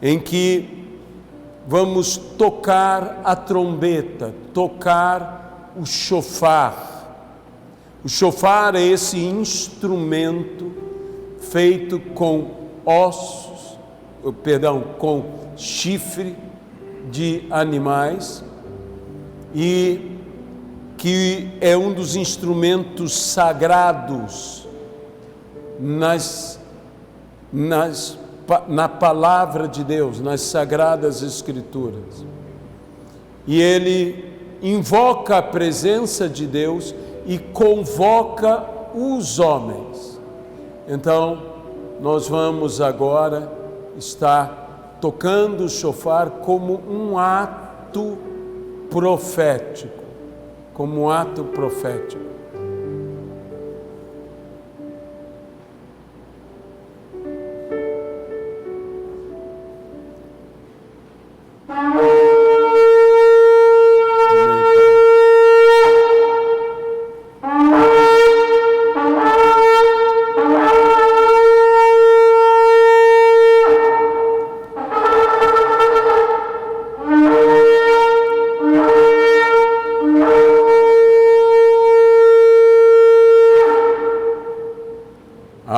em que vamos tocar a trombeta, tocar o chofar. O chofar é esse instrumento feito com com chifre de animais, e que é um dos instrumentos sagrados na palavra de Deus, nas sagradas escrituras. E ele invoca a presença de Deus e convoca os homens. Então, nós vamos agora estar tocando o chofar como um ato profético,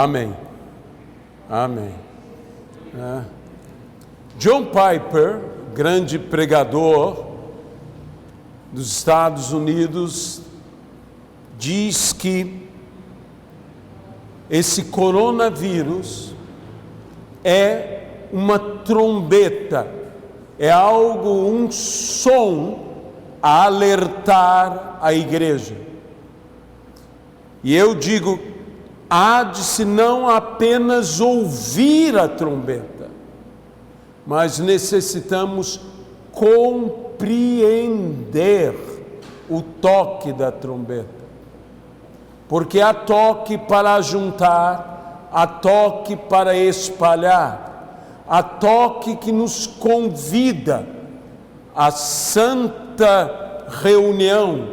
Amém. Amém. John Piper, grande pregador dos Estados Unidos, diz que esse coronavírus é uma trombeta, é um som a alertar a igreja. E eu digo, há de se não apenas ouvir a trombeta, mas necessitamos compreender o toque da trombeta. Porque há toque para ajuntar, há toque para espalhar, há toque que nos convida à santa reunião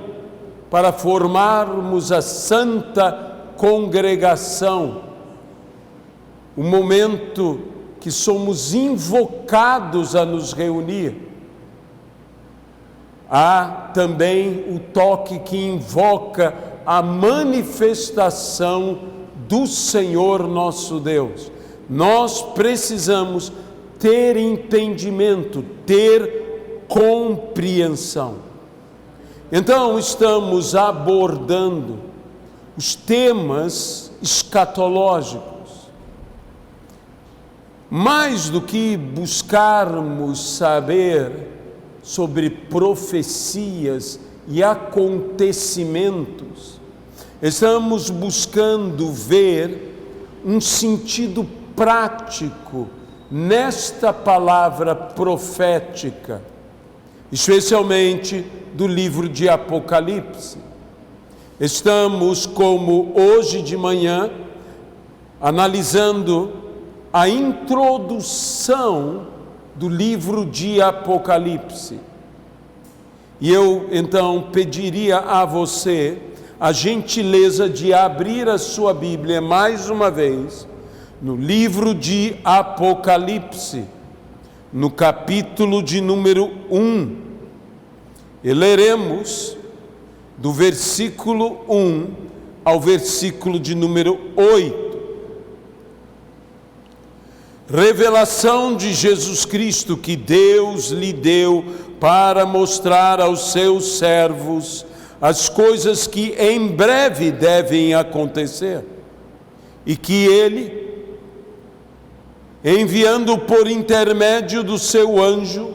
para formarmos a santa congregação, o momento que somos invocados a nos reunir. Há também o toque que invoca a manifestação do Senhor nosso Deus. Nós precisamos ter entendimento, ter compreensão. Então, estamos abordando os temas escatológicos. Mais do que buscarmos saber sobre profecias e acontecimentos, estamos buscando ver um sentido prático nesta palavra profética, especialmente do livro de Apocalipse. Estamos, como hoje de manhã, analisando a introdução do livro de Apocalipse. E eu, então, pediria a você a gentileza de abrir a sua Bíblia mais uma vez no livro de Apocalipse, no capítulo de número 1. E leremos do versículo 1 ao versículo de número 8. Revelação de Jesus Cristo que Deus lhe deu para mostrar aos seus servos as coisas que em breve devem acontecer, e que ele, enviando por intermédio do seu anjo,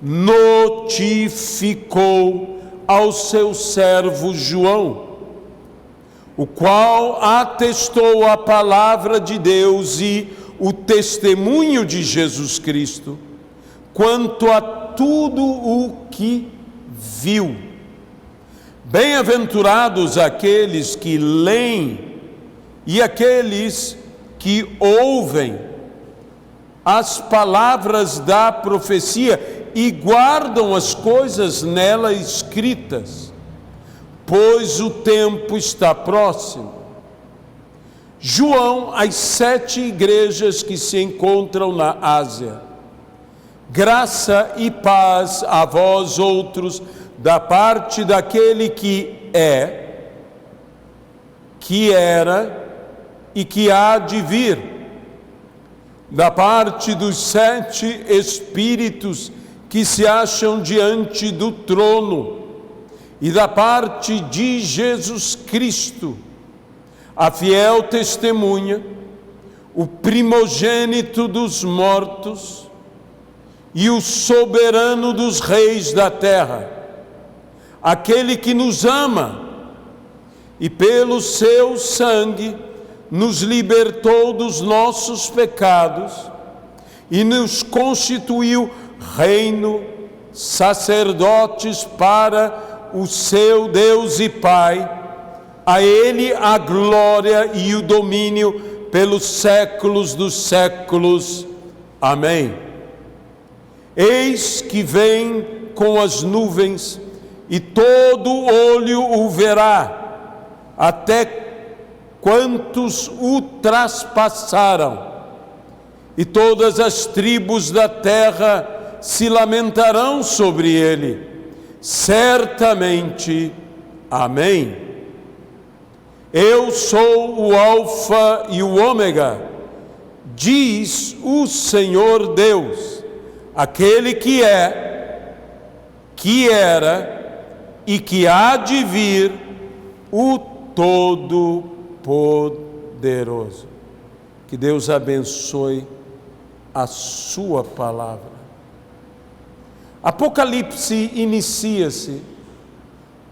notificou ao seu servo João, o qual atestou a palavra de Deus e o testemunho de Jesus Cristo, quanto a tudo o que viu. Bem-aventurados aqueles que leem e aqueles que ouvem as palavras da profecia e guardam as coisas nela escritas, pois o tempo está próximo. João, às 7 igrejas que se encontram na Ásia. Graça e paz a vós outros, da parte daquele que é, que era e que há de vir, da parte dos 7 Espíritos que se acham diante do trono, e da parte de Jesus Cristo, a fiel testemunha, o primogênito dos mortos e o soberano dos reis da terra, aquele que nos ama e pelo seu sangue nos libertou dos nossos pecados e nos constituiu reino, sacerdotes para o seu Deus e Pai. A Ele a glória e o domínio pelos séculos dos séculos. Amém. Eis que vem com as nuvens, e todo olho o verá, até quantos o traspassaram, e todas as tribos da terra se lamentarão sobre ele. Certamente. Amém. Eu sou o Alfa e o Ômega, diz o Senhor Deus, aquele que é, que era e que há de vir, o Todo-Poderoso. Que Deus abençoe a sua palavra. Apocalipse inicia-se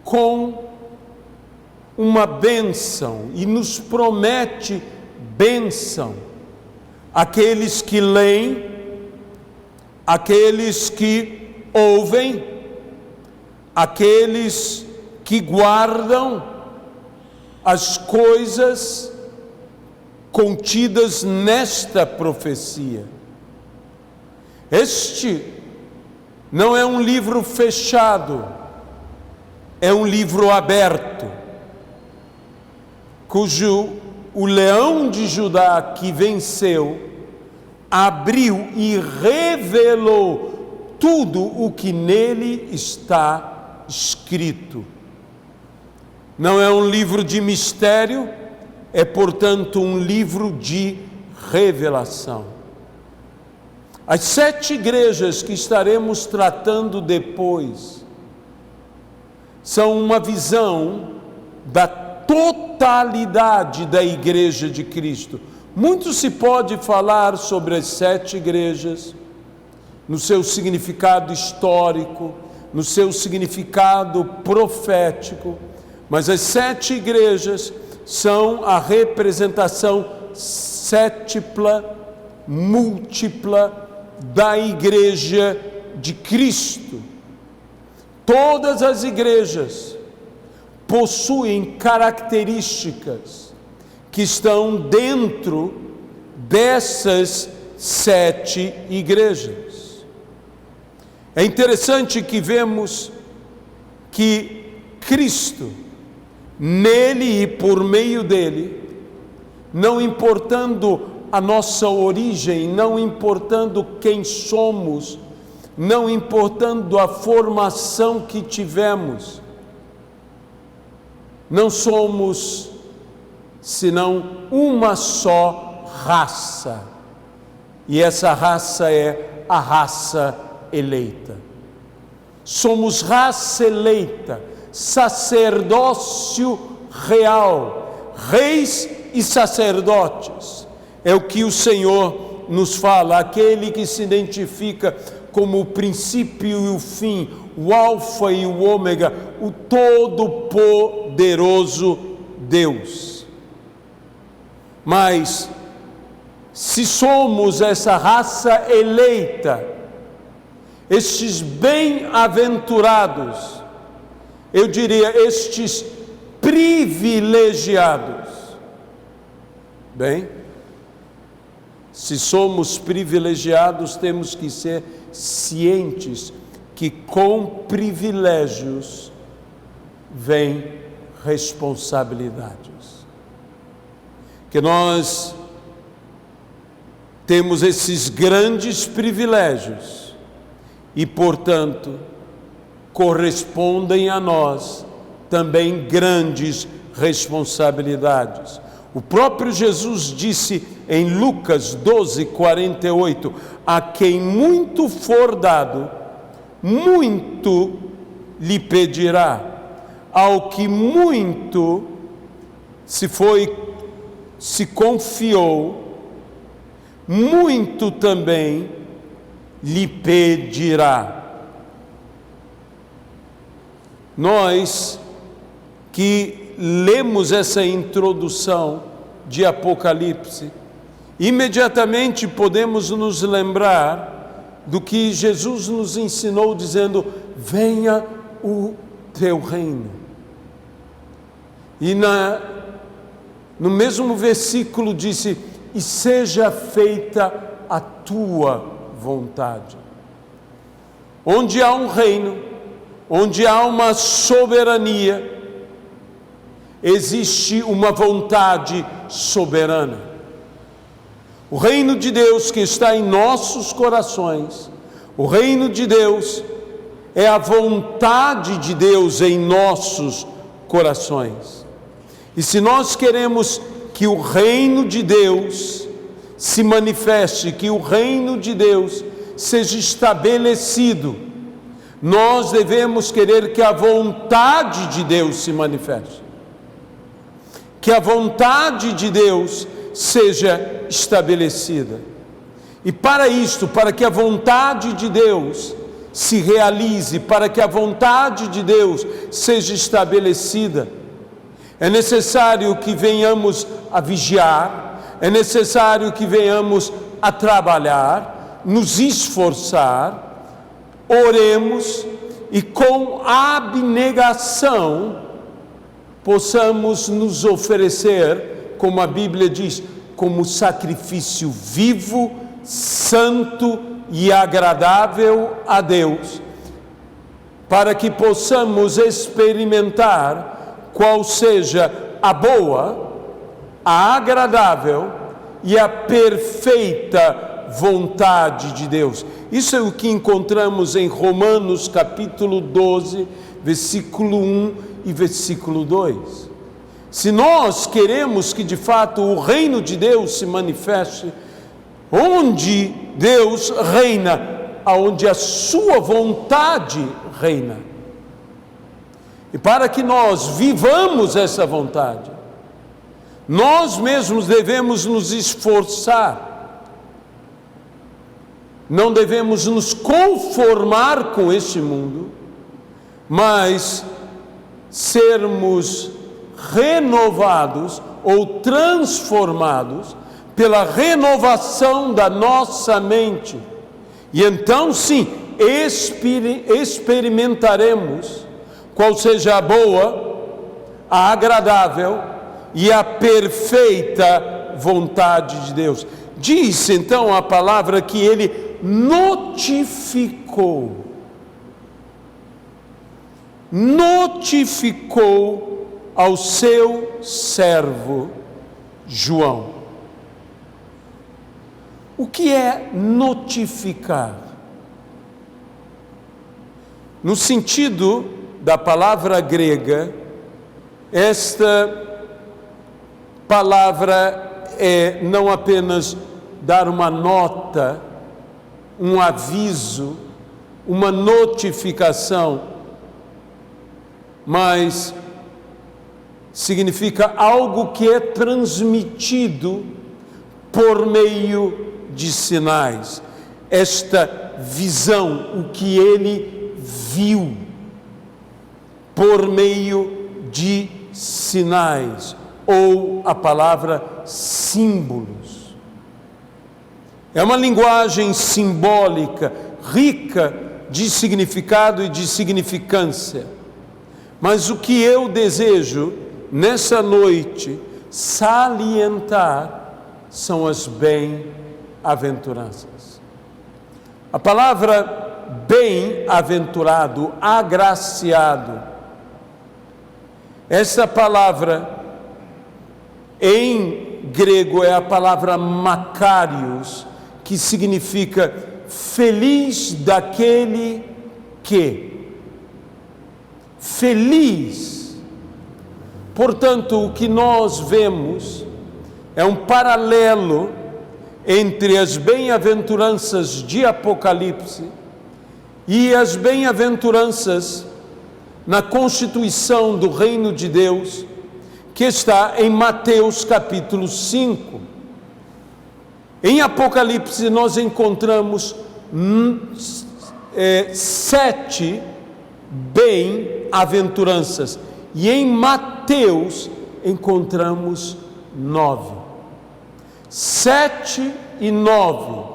com uma bênção e nos promete bênção àqueles que leem, àqueles que ouvem, àqueles que guardam as coisas contidas nesta profecia. Este não é um livro fechado, é um livro aberto, cujo o leão de Judá que venceu, abriu e revelou tudo o que nele está escrito. Não é um livro de mistério, é portanto um livro de revelação. As 7 igrejas que estaremos tratando depois são uma visão da totalidade da igreja de Cristo. Muito se pode falar sobre as 7 igrejas, no seu significado histórico, no seu significado profético, mas as 7 igrejas são a representação sétipla, múltipla da igreja de Cristo. Todas as igrejas possuem características que estão dentro dessas 7 igrejas. É interessante que vemos que Cristo, nele e por meio dele, não importando a nossa origem, não importando quem somos, não importando a formação que tivemos, não somos senão uma só raça, e essa raça é a raça eleita. Somos raça eleita, sacerdócio real, reis e sacerdotes. É o que o Senhor nos fala, aquele que se identifica como o princípio e o fim, o Alfa e o Ômega, o Todo-Poderoso Deus. Mas, se somos essa raça eleita, estes bem-aventurados, eu diria, estes privilegiados, bem, se somos privilegiados, temos que ser cientes que com privilégios vem responsabilidades. Que nós temos esses grandes privilégios, e, portanto, correspondem a nós também grandes responsabilidades. O próprio Jesus disse em Lucas 12:48, a quem muito for dado, muito lhe pedirá. Ao que muito se confiou, muito também lhe pedirá. Nós que lemos essa introdução de Apocalipse, imediatamente podemos nos lembrar do que Jesus nos ensinou, dizendo: venha o teu reino. E no mesmo versículo disse: e seja feita a tua vontade. Onde há um reino, onde há uma soberania, existe uma vontade soberana. O reino de Deus que está em nossos corações, o reino de Deus é a vontade de Deus em nossos corações. E se nós queremos que o reino de Deus se manifeste, que o reino de Deus seja estabelecido, nós devemos querer que a vontade de Deus se manifeste, que a vontade de Deus seja estabelecida. E para isto, para que a vontade de Deus se realize, para que a vontade de Deus seja estabelecida, é necessário que venhamos a vigiar, é necessário que venhamos a trabalhar, nos esforçar, oremos e com abnegação possamos nos oferecer, como a Bíblia diz, como sacrifício vivo, santo e agradável a Deus, para que possamos experimentar qual seja a boa, a agradável e a perfeita vontade de Deus. Isso é o que encontramos em Romanos capítulo 12, versículo 1 e versículo 2. Se nós queremos que de fato o reino de Deus se manifeste, onde Deus reina, aonde a sua vontade reina. E para que nós vivamos essa vontade, nós mesmos devemos nos esforçar, não devemos nos conformar com este mundo, mas sermos renovados ou transformados pela renovação da nossa mente. E então sim, experimentaremos qual seja a boa, a agradável e a perfeita vontade de Deus. Diz então a palavra que ele notificou ao seu servo João. O que é notificar? No sentido da palavra grega, esta palavra é não apenas dar uma nota, um aviso, uma notificação, mas significa algo que é transmitido por meio de sinais. Esta visão, o que ele viu, por meio de sinais, ou a palavra símbolos. É uma linguagem simbólica, rica de significado e de significância. Mas o que eu desejo nessa noite salientar são as bem-aventuranças. A palavra bem-aventurado, agraciado, essa palavra em grego é a palavra makarios, que significa feliz daquele que. Feliz. Portanto, o que nós vemos é um paralelo entre as bem-aventuranças de Apocalipse e as bem-aventuranças na constituição do reino de Deus, que está em Mateus capítulo 5. Em Apocalipse nós encontramos 7 bem-aventuranças e em Mateus encontramos 9. 7 e 9.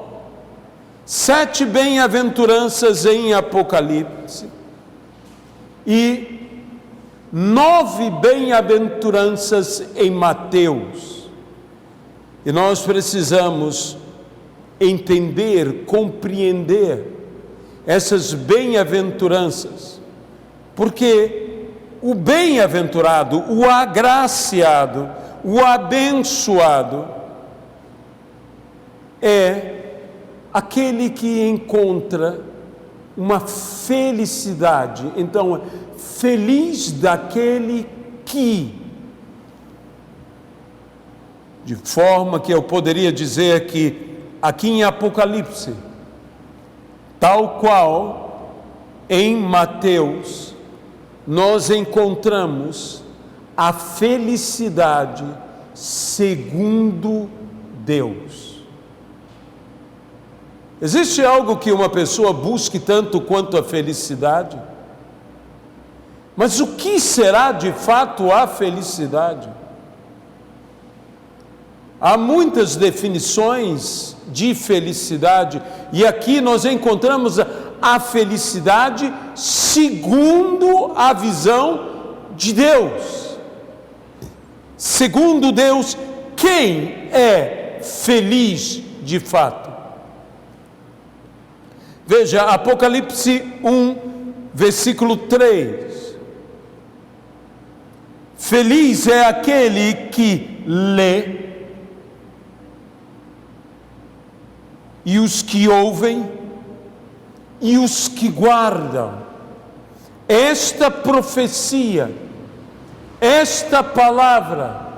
7 bem-aventuranças em Apocalipse e 9 bem-aventuranças em Mateus. E nós precisamos entender, compreender essas bem-aventuranças, porque o bem-aventurado, o agraciado, o abençoado é aquele que encontra uma felicidade. Então, feliz daquele que, de forma que eu poderia dizer que aqui em Apocalipse, tal qual em Mateus, nós encontramos a felicidade segundo Deus. Existe algo que uma pessoa busque tanto quanto a felicidade? Mas o que será de fato a felicidade? Há muitas definições de felicidade, e aqui nós encontramos a felicidade segundo a visão de Deus. Segundo Deus, quem é feliz de fato? Veja, Apocalipse 1, versículo 3. Feliz é aquele que lê, e os que ouvem, e os que guardam esta profecia, esta palavra.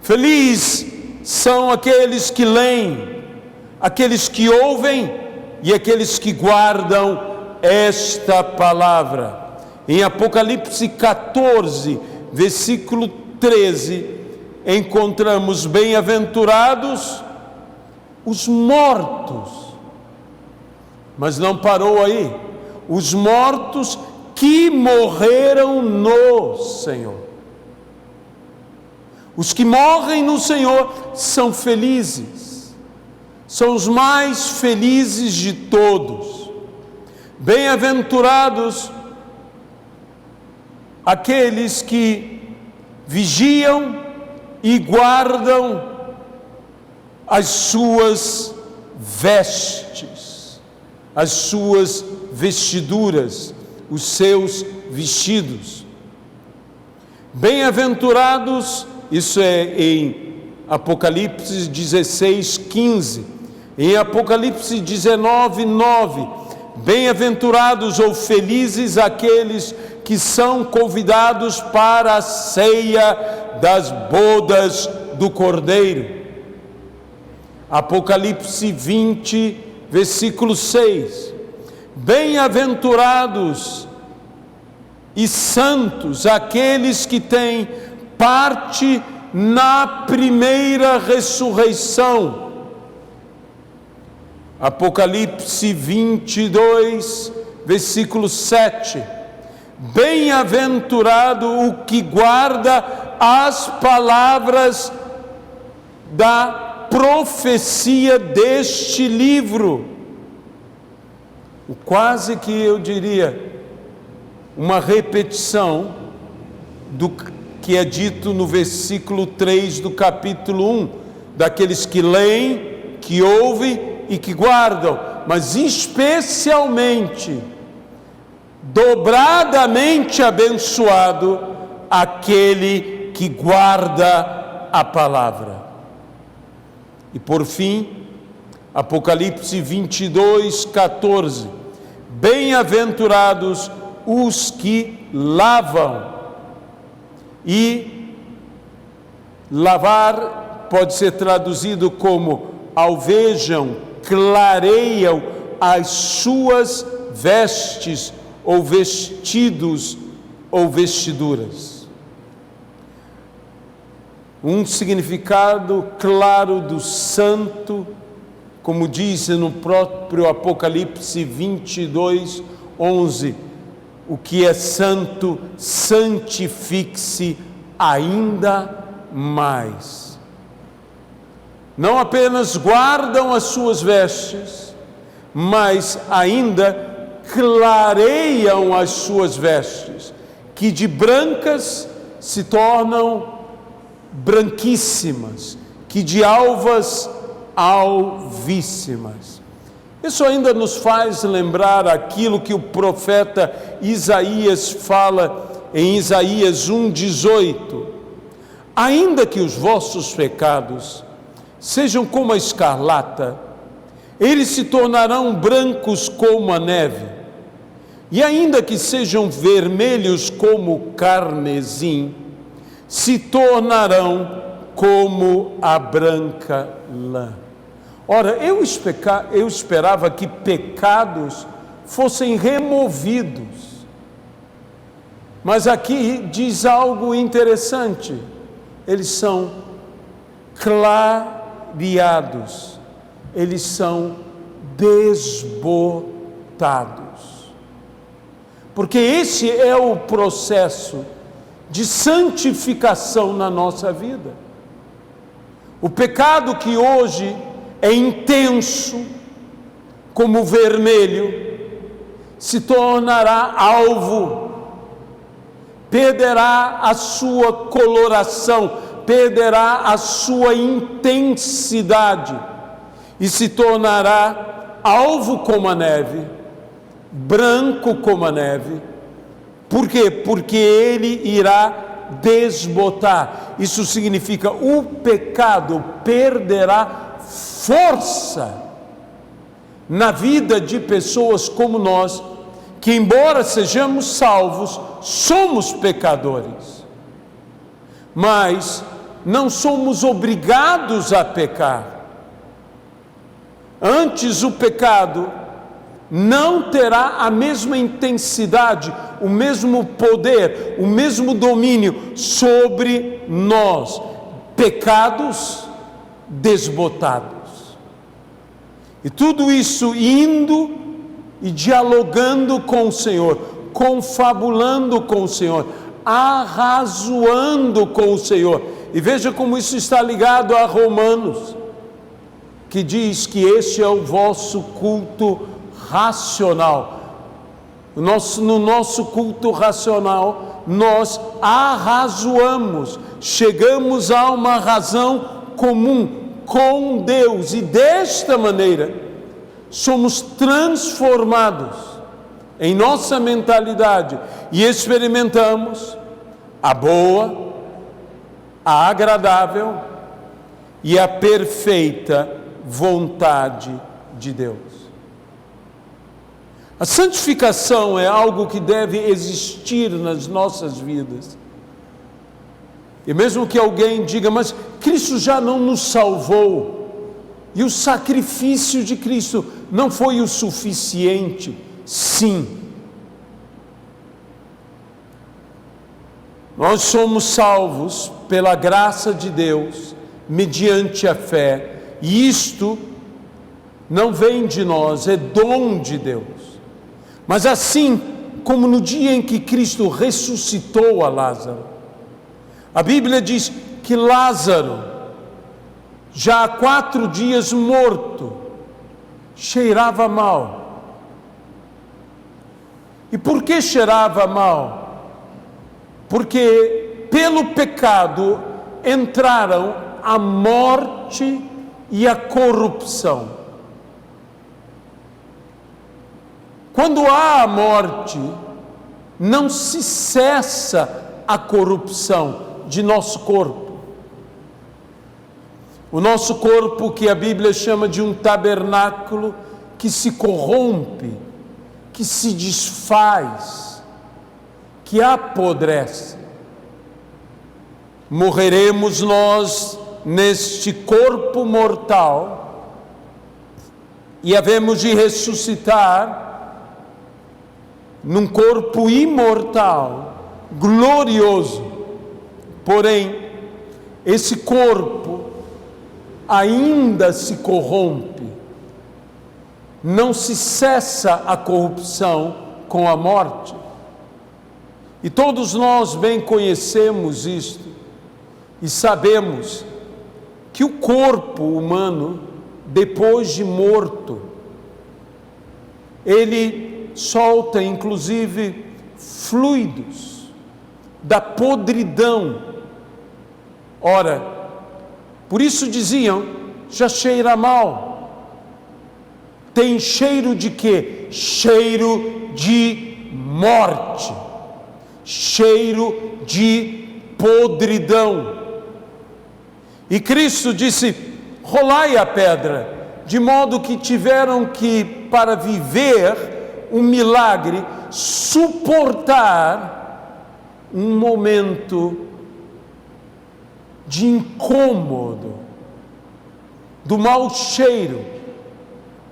Feliz são aqueles que leem, aqueles que ouvem e aqueles que guardam esta palavra. Em Apocalipse 14, versículo 13, encontramos bem-aventurados os mortos. Mas não parou aí. Os mortos que morreram no Senhor. Os que morrem no Senhor são felizes. São os mais felizes de todos. Bem-aventurados aqueles que vigiam e guardam as suas vestes, as suas vestiduras, os seus vestidos. Bem-aventurados, isso é em Apocalipse 16, 15. Em Apocalipse 19, 9, bem-aventurados ou felizes aqueles que são convidados para a ceia das bodas do Cordeiro. Apocalipse 20, versículo 6. Bem-aventurados e santos aqueles que têm parte na primeira ressurreição. Apocalipse 22, versículo 7. Bem-aventurado o que guarda as palavras da profecia deste livro. Quase que eu diria uma repetição do que é dito no versículo 3 do capítulo 1, daqueles que leem, que ouvem e que guardam, mas especialmente, dobradamente abençoado, aquele que guarda a palavra. E por fim, Apocalipse 22, 14. Bem-aventurados os que lavam. E lavar pode ser traduzido como alvejam, clareiam as suas vestes, ou vestidos, ou vestiduras. Um significado claro do santo, como diz no próprio Apocalipse 22, 11, o que é santo, santifique-se ainda mais. Não apenas guardam as suas vestes, mas ainda clareiam as suas vestes, que de brancas se tornam branquíssimas, que de alvas alvíssimas. Isso ainda nos faz lembrar aquilo que o profeta Isaías fala em Isaías 1,18. Ainda que os vossos pecados sejam como a escarlata, eles se tornarão brancos como a neve. E ainda que sejam vermelhos como o carmesim, se tornarão como a branca lã. Ora, eu esperava que pecados fossem removidos. Mas aqui diz algo interessante. Eles são clareados. Eles são desbotados. Porque esse é o processo de santificação na nossa vida. O pecado que hoje é intenso, como o vermelho, se tornará alvo, perderá a sua coloração, perderá a sua intensidade e se tornará alvo como a neve, branco como a neve. Por quê? Porque ele irá desbotar. Isso significa o pecado perderá força na vida de pessoas como nós, que embora sejamos salvos, somos pecadores, mas não somos obrigados a pecar. Antes, o pecado não terá a mesma intensidade, o mesmo poder, o mesmo domínio sobre nós. Pecados desbotados. E tudo isso indo e dialogando com o Senhor, confabulando com o Senhor, arrazoando com o Senhor. E veja como isso está ligado a Romanos, que diz que este é o vosso culto racional. No nosso culto racional, nós arrazoamos, chegamos a uma razão comum com Deus, e desta maneira somos transformados em nossa mentalidade e experimentamos a boa, a agradável e a perfeita vontade de Deus. A santificação é algo que deve existir nas nossas vidas. E mesmo que alguém diga, mas Cristo já não nos salvou, e o sacrifício de Cristo não foi o suficiente. Sim. Nós somos salvos pela graça de Deus, mediante a fé, e isto não vem de nós, é dom de Deus. Mas assim como no dia em que Cristo ressuscitou a Lázaro, a Bíblia diz que Lázaro, já há 4 dias morto, cheirava mal. E por que cheirava mal? Porque pelo pecado entraram a morte e a corrupção. Quando há a morte, não se cessa a corrupção de nosso corpo. O nosso corpo, que a Bíblia chama de um tabernáculo, que se corrompe, que se desfaz, que apodrece. Morreremos nós neste corpo mortal e havemos de ressuscitar num corpo imortal, glorioso. Porém, esse corpo ainda se corrompe, não se cessa a corrupção com a morte. E todos nós bem conhecemos isto e sabemos que o corpo humano, depois de morto, ele solta inclusive fluidos da podridão. Ora, por isso diziam, já cheira mal. Tem cheiro de quê? Cheiro de morte, cheiro de podridão. E Cristo disse, rolai a pedra, de modo que tiveram que, para viver um milagre, suportar um momento de incômodo, do mau cheiro,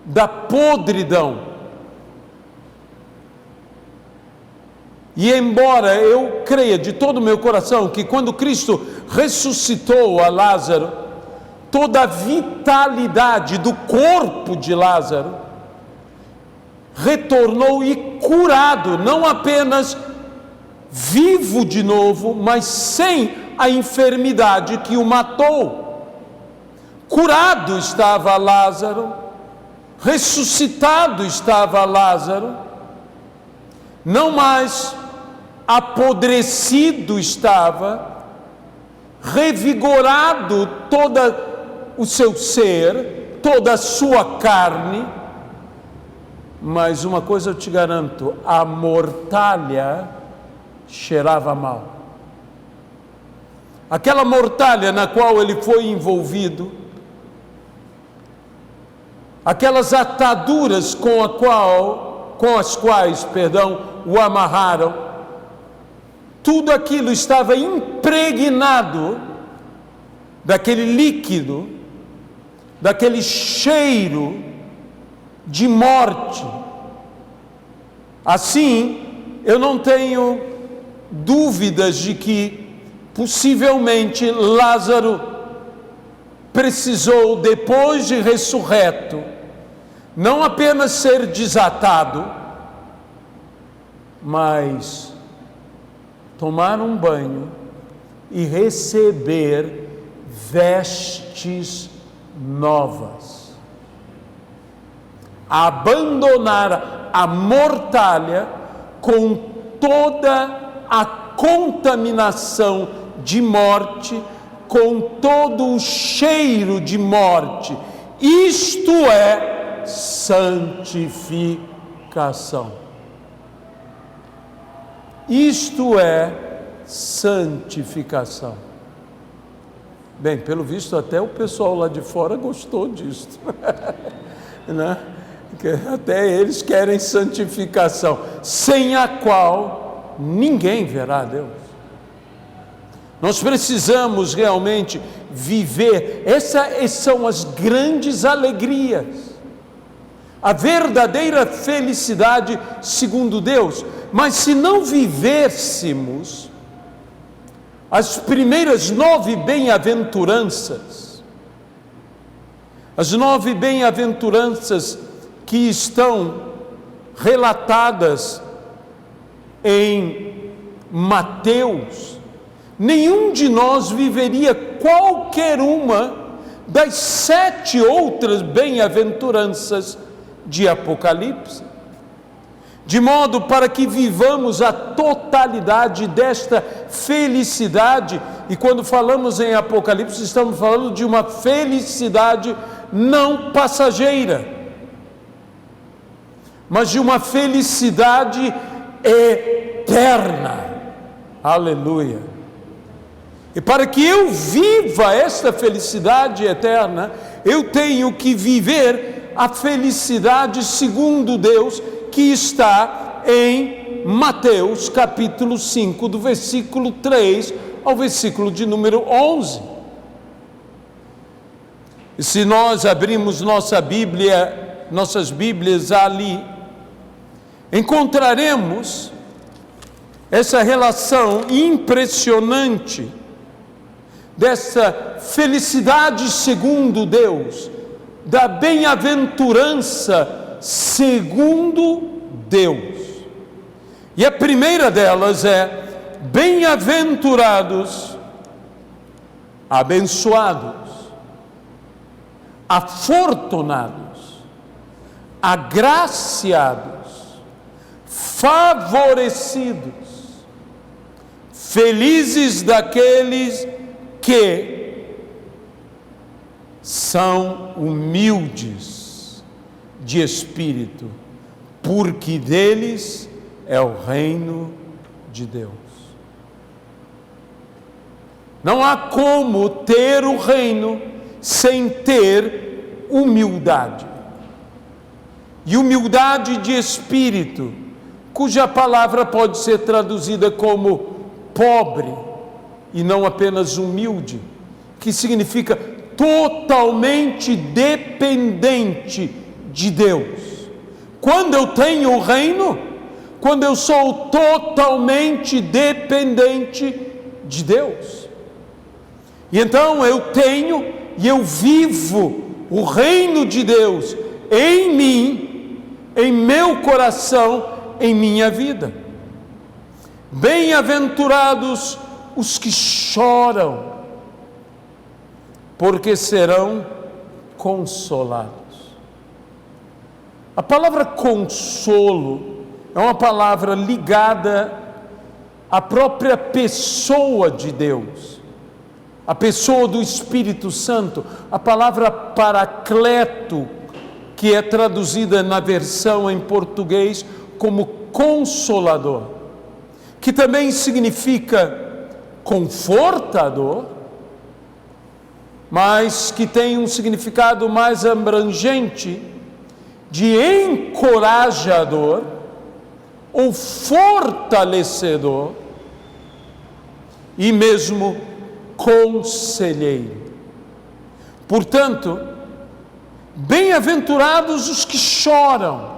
da podridão. E embora eu creia de todo o meu coração que quando Cristo ressuscitou a Lázaro, toda a vitalidade do corpo de Lázaro retornou e curado, não apenas vivo de novo, mas sem a enfermidade que o matou. Curado estava Lázaro, ressuscitado estava Lázaro, não mais apodrecido estava, revigorado todo o seu ser, toda a sua carne. Mas uma coisa eu te garanto, a mortalha cheirava mal. Aquela mortalha na qual ele foi envolvido, aquelas ataduras com as quais o amarraram, tudo aquilo estava impregnado daquele líquido, daquele cheiro de morte. Assim, eu não tenho dúvidas de que possivelmente Lázaro precisou, depois de ressurreto, não apenas ser desatado, mas tomar um banho e receber vestes novas. Abandonar a mortalha com toda a contaminação de morte, com todo o cheiro de morte. Isto é santificação. Isto é santificação. Bem, pelo visto até o pessoal lá de fora gostou disto, né? Até eles querem santificação, sem a qual ninguém verá a Deus. Nós precisamos realmente viver, essas são as grandes alegrias, a verdadeira felicidade segundo Deus. Mas se não vivêssemos as primeiras 9 bem-aventuranças, as 9 bem-aventuranças que estão relatadas em Mateus, nenhum de nós viveria qualquer uma das 7 outras bem-aventuranças de Apocalipse. De modo para que vivamos a totalidade desta felicidade. E quando falamos em Apocalipse, estamos falando de uma felicidade não passageira, mas de uma felicidade eterna. Aleluia! E para que eu viva esta felicidade eterna, eu tenho que viver a felicidade segundo Deus, que está em Mateus capítulo 5, do versículo 3 ao versículo de número 11. E se nós abrimos nossas Bíblias ali, encontraremos essa relação impressionante dessa felicidade segundo Deus, da bem-aventurança segundo Deus. E a primeira delas é: bem-aventurados, abençoados, afortunados, agraciados, favorecidos, felizes daqueles que são humildes de espírito, porque deles é o reino de Deus. Não há como ter o reino sem ter humildade. E humildade de espírito, cuja palavra pode ser traduzida como pobre e não apenas humilde, que significa totalmente dependente de Deus. Quando eu tenho o reino, quando eu sou totalmente dependente de Deus, e então eu tenho e eu vivo o reino de Deus em mim, em meu coração, em minha vida. Bem-aventurados os que choram, porque serão consolados. A palavra consolo é uma palavra ligada à própria pessoa de Deus, a pessoa do Espírito Santo. A palavra paracleto, que é traduzida na versão em português como consolador, que também significa confortador, mas que tem um significado mais abrangente de encorajador ou fortalecedor e mesmo conselheiro. Portanto, bem-aventurados os que choram.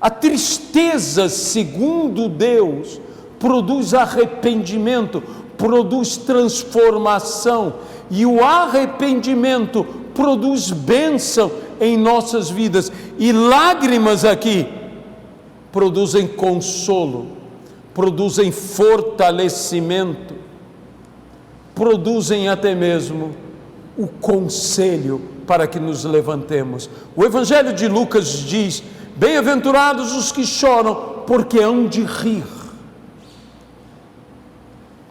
A tristeza, segundo Deus, produz arrependimento, produz transformação, e o arrependimento produz bênção em nossas vidas, e lágrimas aqui produzem consolo, produzem fortalecimento, produzem até mesmo o conselho para que nos levantemos. O Evangelho de Lucas diz: bem-aventurados os que choram, porque hão de rir.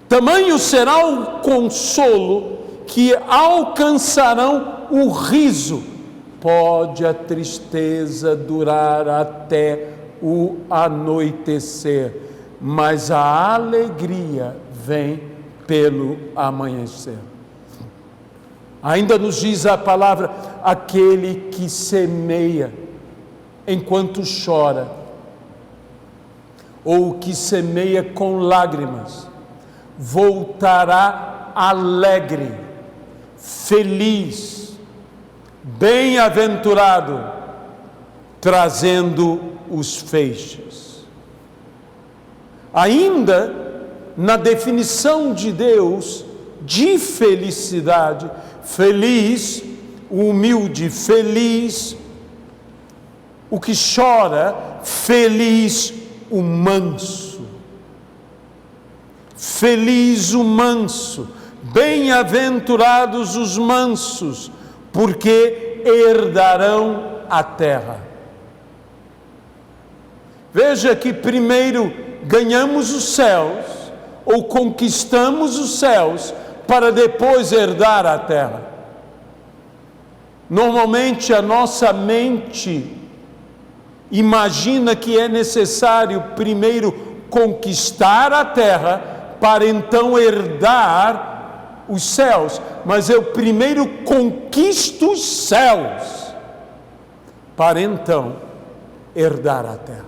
Tamanho será o consolo que alcançarão o riso. Pode a tristeza durar até o anoitecer, mas a alegria vem pelo amanhecer. Ainda nos diz a palavra: aquele que semeia enquanto chora, ou que semeia com lágrimas, voltará alegre, feliz, bem-aventurado, trazendo os feixes. Ainda na definição de Deus de felicidade, feliz o humilde, feliz o que chora, feliz o manso. Feliz o manso, bem-aventurados os mansos, porque herdarão a terra. Veja que primeiro ganhamos os céus, ou conquistamos os céus, para depois herdar a terra. Normalmente a nossa mente imagina que é necessário primeiro conquistar a terra para então herdar os céus, mas eu primeiro conquisto os céus, para então herdar a terra.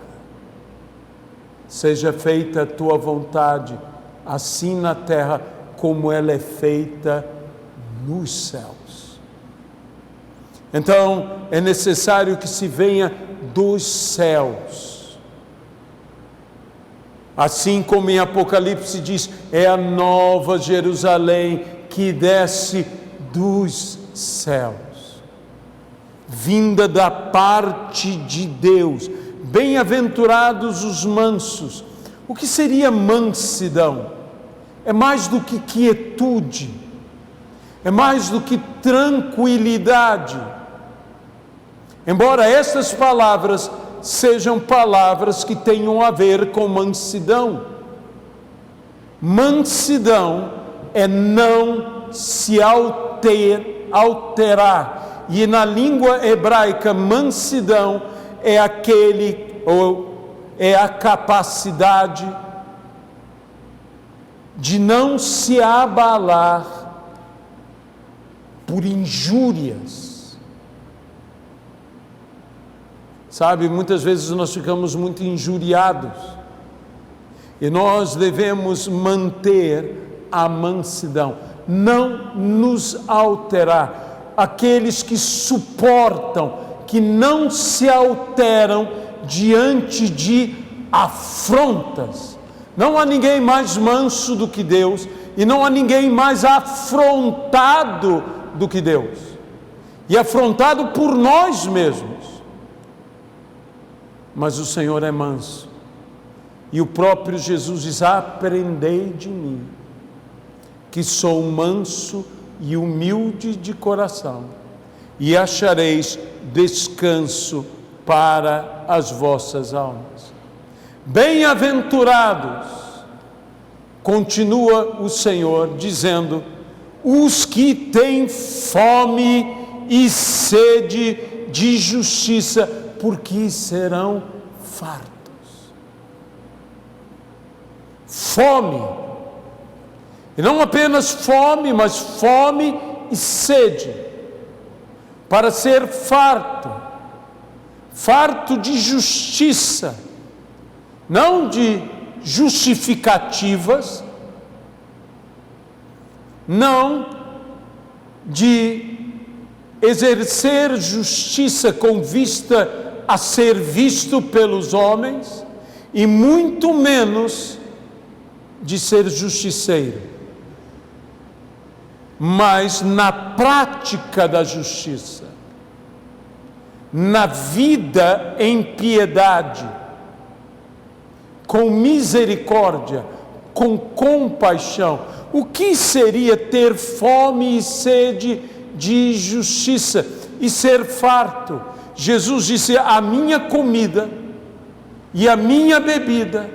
Seja feita a tua vontade, assim na terra como ela é feita nos céus. Então, é necessário que se venha dos céus. Assim como em Apocalipse diz, é a nova Jerusalém que desce dos céus, vinda da parte de Deus. Bem-aventurados os mansos. O que seria mansidão? É mais do que quietude, é mais do que tranquilidade. Embora estas palavras sejam palavras que tenham a ver com mansidão. Mansidão é não se alterar. E na língua hebraica, mansidão é a capacidade de não se abalar por injúrias. Sabe, muitas vezes nós ficamos muito injuriados e nós devemos manter a mansidão, não nos alterar. Aqueles que suportam, que não se alteram diante de afrontas. Não há ninguém mais manso do que Deus, e não há ninguém mais afrontado do que Deus, e afrontado por nós mesmos. Mas o Senhor é manso, e o próprio Jesus diz: aprendei de mim, que sou manso e humilde de coração, e achareis descanso para as vossas almas. Bem-aventurados, continua o Senhor dizendo, os que têm fome e sede de justiça, porque serão fartos. Fome, e não apenas fome, mas fome e sede, para ser farto, farto de justiça, não de justificativas, não de exercer justiça com vista a ser visto pelos homens, e muito menos de ser justiceiro, mas na prática da justiça, na vida em piedade, com misericórdia, com compaixão. O que seria ter fome e sede de justiça e ser farto? Jesus disse: a minha comida e a minha bebida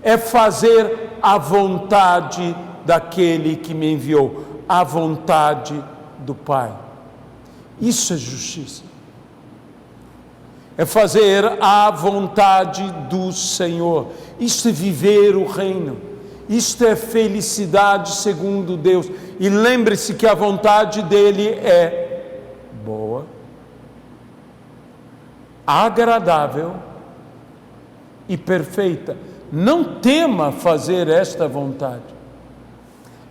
é fazer a vontade daquele que me enviou, a vontade do Pai. Isso é justiça. É fazer a vontade do Senhor. Isto é viver o reino. Isto é felicidade segundo Deus. E lembre-se que a vontade dele é boa, agradável e perfeita. Não tema fazer esta vontade.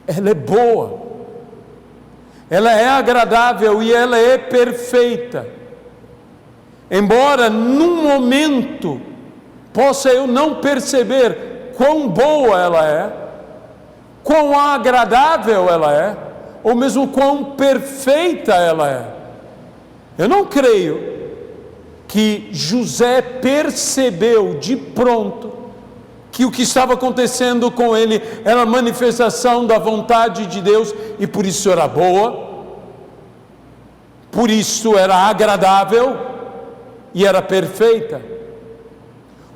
Ela é boa, ela é agradável e ela é perfeita. Embora num momento possa eu não perceber quão boa ela é, quão agradável ela é, ou mesmo quão perfeita ela é. Eu não creio que José percebeu de pronto que o que estava acontecendo com ele era a manifestação da vontade de Deus, e por isso era boa, por isso era agradável e era perfeita.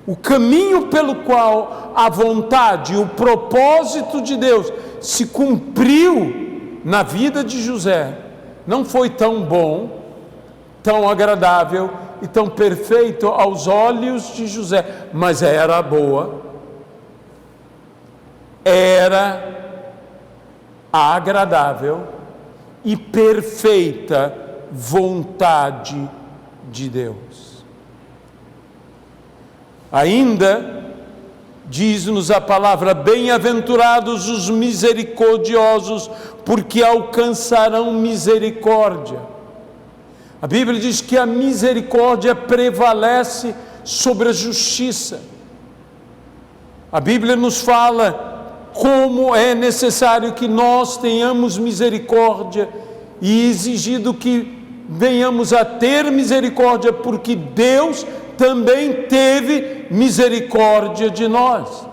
O caminho pelo qual a vontade, o propósito de Deus se cumpriu na vida de José, não foi tão bom, tão agradável e tão perfeito aos olhos de José, mas era boa, era a agradável e perfeita vontade de Deus. Ainda diz-nos a palavra: bem-aventurados os misericordiosos, porque alcançarão misericórdia. A Bíblia diz que a misericórdia prevalece sobre a justiça. A Bíblia nos fala como é necessário que nós tenhamos misericórdia e exigido que venhamos a ter misericórdia, porque Deus também teve misericórdia de nós.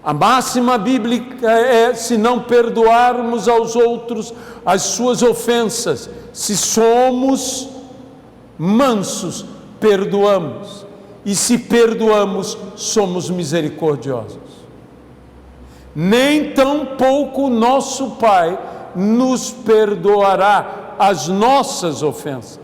A máxima bíblica é: se não perdoarmos aos outros as suas ofensas, se somos mansos, perdoamos, e se perdoamos, somos misericordiosos. Nem tampouco nosso Pai nos perdoará as nossas ofensas.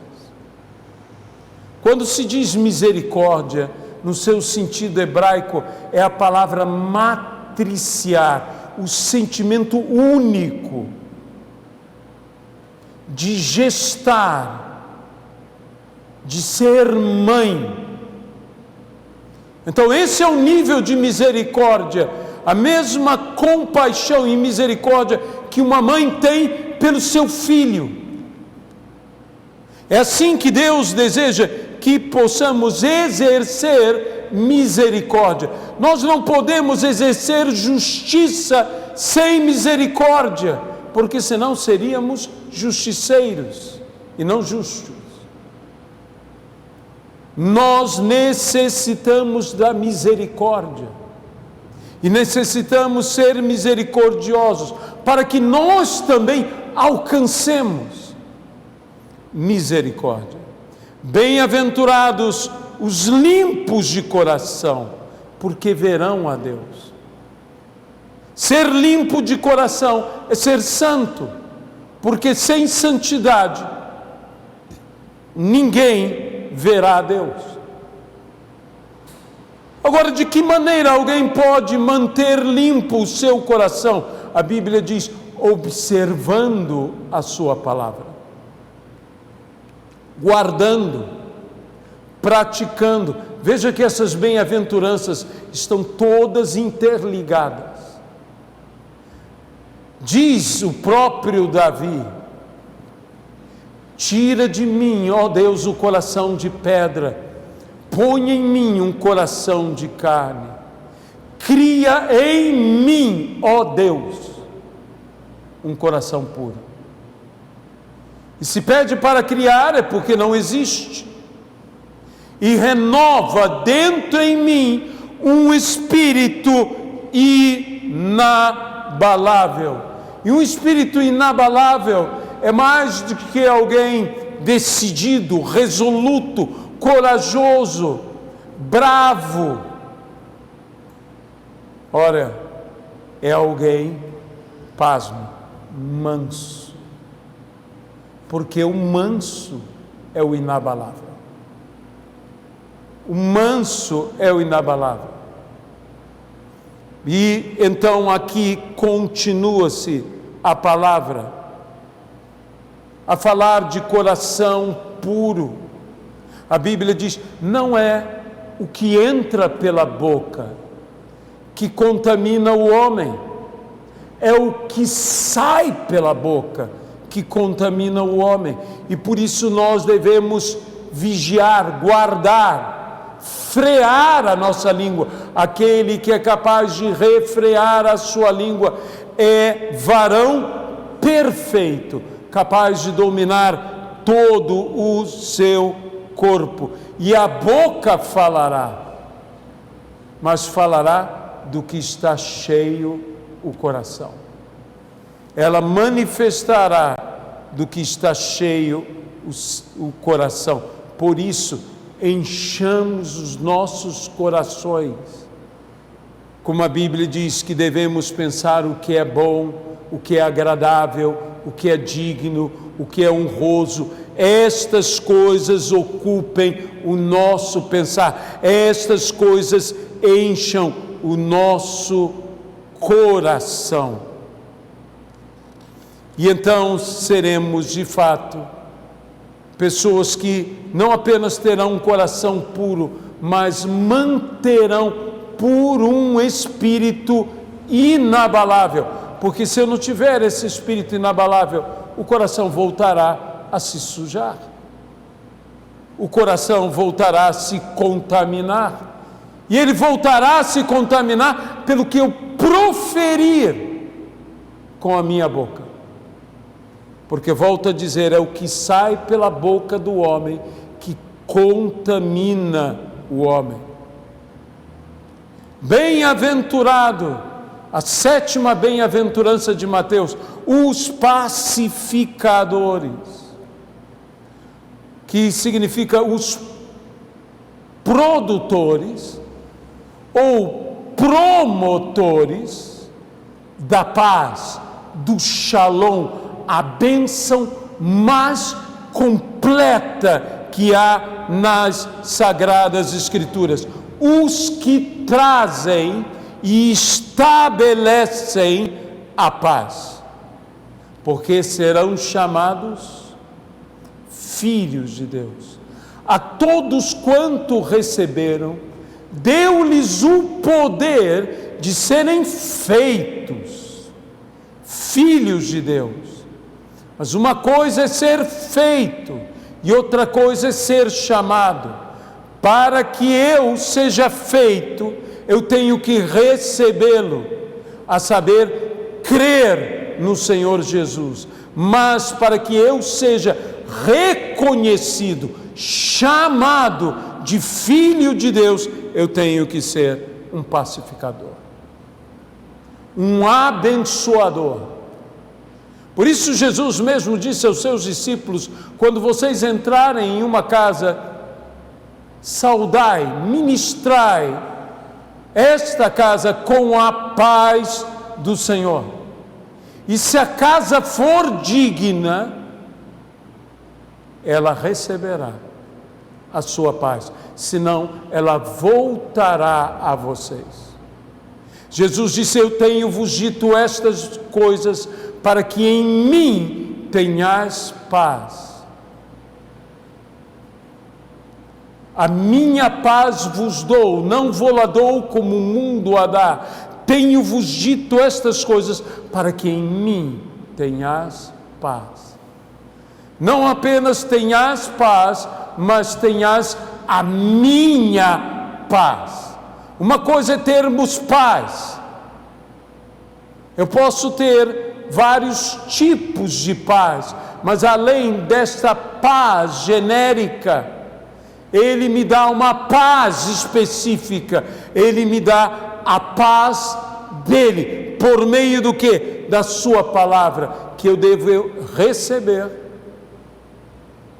Quando se diz misericórdia, no seu sentido hebraico, é a palavra matriciar, o sentimento único de gestar, de ser mãe. Então esse é o nível de misericórdia, a mesma compaixão e misericórdia que uma mãe tem pelo seu filho. É assim que Deus deseja que possamos exercer misericórdia. Nós não podemos exercer justiça sem misericórdia, porque senão seríamos justiceiros e não justos. Nós necessitamos da misericórdia e necessitamos ser misericordiosos para que nós também alcancemos misericórdia. Bem-aventurados os limpos de coração, porque verão a Deus. Ser limpo de coração é ser santo, porque sem santidade ninguém verá a Deus. Agora, de que maneira alguém pode manter limpo o seu coração? A Bíblia diz: observando a sua palavra, guardando, praticando. Veja que essas bem-aventuranças estão todas interligadas. Diz o próprio Davi: tira de mim, ó Deus, o coração de pedra, põe em mim um coração de carne, cria em mim, ó Deus, um coração puro. E se pede para criar é porque não existe. E renova dentro em mim um espírito inabalável. E um espírito inabalável é mais do que alguém decidido, resoluto, corajoso, bravo. Ora, é alguém, pasme, manso. Porque o manso é o inabalável. O manso é o inabalável. E então aqui continua-se a palavra a falar de coração puro. A Bíblia diz: não é o que entra pela boca que contamina o homem, é o que sai pela boca que contamina o homem. E por isso nós devemos vigiar, guardar, frear a nossa língua. Aquele que é capaz de refrear a sua língua é varão perfeito, capaz de dominar todo o seu corpo. E a boca falará, mas falará do que está cheio o coração. Ela manifestará do que está cheio o coração. Por isso, enchamos os nossos corações. Como a Bíblia diz que devemos pensar o que é bom, o que é agradável, o que é digno, o que é honroso. Estas coisas ocupem o nosso pensar. Estas coisas encham o nosso coração. E então seremos de fato pessoas que não apenas terão um coração puro, mas manterão por um espírito inabalável. Porque se eu não tiver esse espírito inabalável, o coração voltará a se sujar. O coração voltará a se contaminar. E ele voltará a se contaminar pelo que eu proferir com a minha boca. Porque, volto a dizer, é o que sai pela boca do homem que contamina o homem. Bem-aventurado, a 7ª bem-aventurança de Mateus, os pacificadores, que significa os produtores ou promotores da paz, do shalom, a bênção mais completa que há nas Sagradas Escrituras. Os que trazem e estabelecem a paz, porque serão chamados filhos de Deus. A todos quanto receberam, deu-lhes o poder de serem feitos filhos de Deus. Mas uma coisa é ser feito e outra coisa é ser chamado. Para que eu seja feito, eu tenho que recebê-lo, a saber, crer no Senhor Jesus. Mas para que eu seja reconhecido, chamado de filho de Deus, eu tenho que ser um pacificador, um abençoador. Por isso Jesus mesmo disse aos seus discípulos: quando vocês entrarem em uma casa, saudai, ministrai esta casa com a paz do Senhor. E se a casa for digna, ela receberá a sua paz, senão ela voltará a vocês. Jesus disse: eu tenho-vos dito estas coisas para que em mim tenhais paz. A minha paz vos dou, não vou-la dou como o mundo a dá. Tenho-vos dito estas coisas para que em mim tenhais paz. Não apenas tenhais paz, mas tenhais a minha paz. Uma coisa é termos paz. Eu posso ter vários tipos de paz, mas além desta paz genérica, Ele me dá uma paz específica. Ele me dá a paz dele, por meio do quê? Da sua palavra, que eu devo receber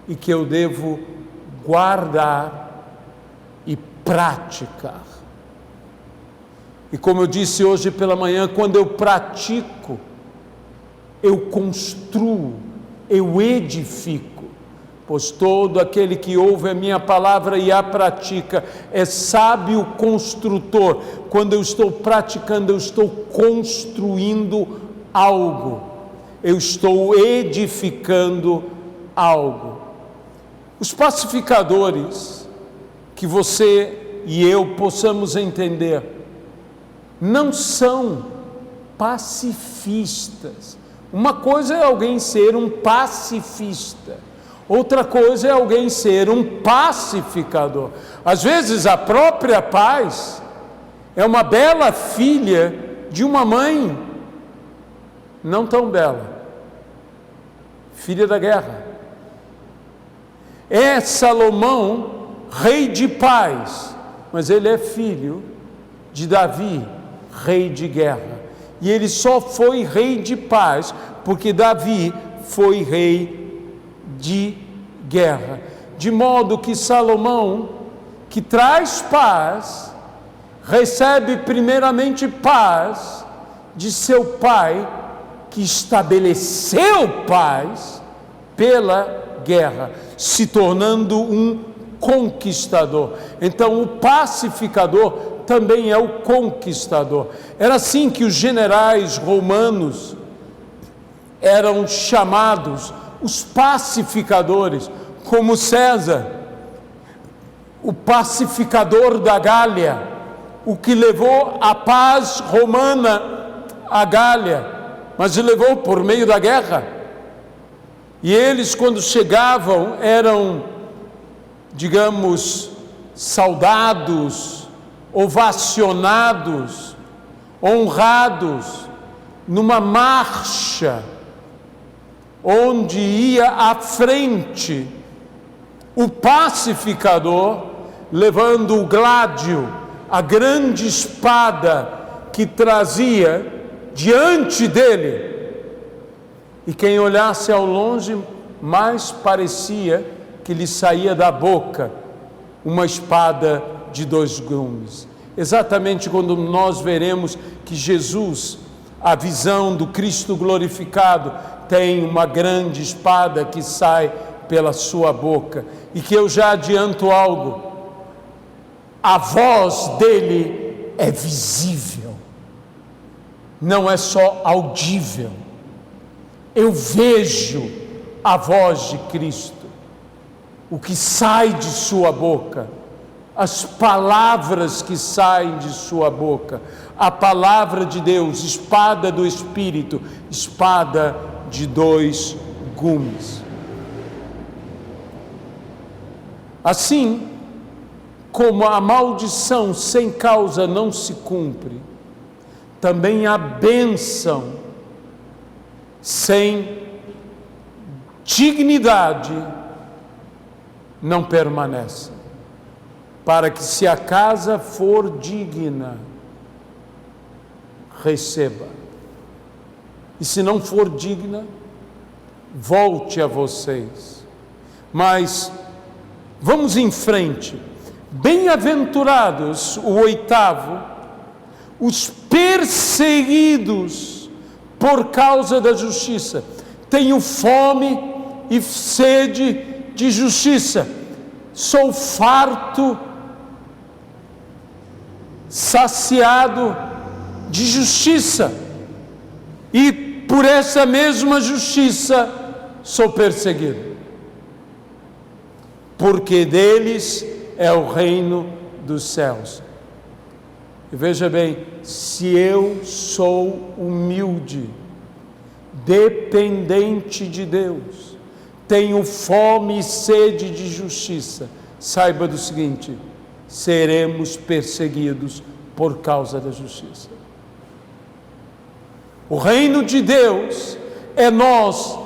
e que eu devo guardar e praticar. E como eu disse hoje pela manhã, quando eu pratico, eu construo, eu edifico, pois todo aquele que ouve a minha palavra e a pratica é sábio construtor. Quando eu estou praticando, eu estou construindo algo, eu estou edificando algo. Os pacificadores, que você e eu possamos entender, não são pacifistas. Uma coisa é alguém ser um pacifista, outra coisa é alguém ser um pacificador. Às vezes a própria paz é uma bela filha de uma mãe não tão bela, filha da guerra. É Salomão, rei de paz, mas ele é filho de Davi, rei de guerra. E ele só foi rei de paz porque Davi foi rei de guerra. De modo que Salomão, que traz paz, recebe primeiramente paz de seu pai, que estabeleceu paz pela guerra, se tornando um conquistador. Então o pacificador também é o conquistador. Era assim que os generais romanos eram chamados, os pacificadores, como César, o pacificador da Gália, o que levou a paz romana à Gália, mas levou por meio da guerra. E eles, quando chegavam, eram, digamos, saudados, ovacionados, honrados, numa marcha, onde ia à frente o pacificador, levando o gládio, a grande espada que trazia diante dele. E quem olhasse ao longe, mais parecia que lhe saía da boca uma espada de 2 gumes. Exatamente quando nós veremos que Jesus, a visão do Cristo glorificado, tem uma grande espada que sai pela sua boca. E que eu já adianto algo: a voz dele é visível, não é só audível. Eu vejo a voz de Cristo, o que sai de sua boca, as palavras que saem de sua boca, a palavra de Deus, espada do Espírito, espada de 2 gumes. Assim como a maldição sem causa não se cumpre, também a bênção sem dignidade não permanece. Para que, se a casa for digna, receba. E se não for digna, volte a vocês. Mas vamos em frente. Bem-aventurados, o 8º, os perseguidos por causa da justiça. Tenho fome e sede de justiça. Sou farto, saciado de justiça. E por essa mesma justiça sou perseguido. Porque deles é o reino dos céus. E veja bem, se eu sou humilde, dependente de Deus, tenho fome e sede de justiça, saiba do seguinte: seremos perseguidos por causa da justiça. O reino de Deus é nosso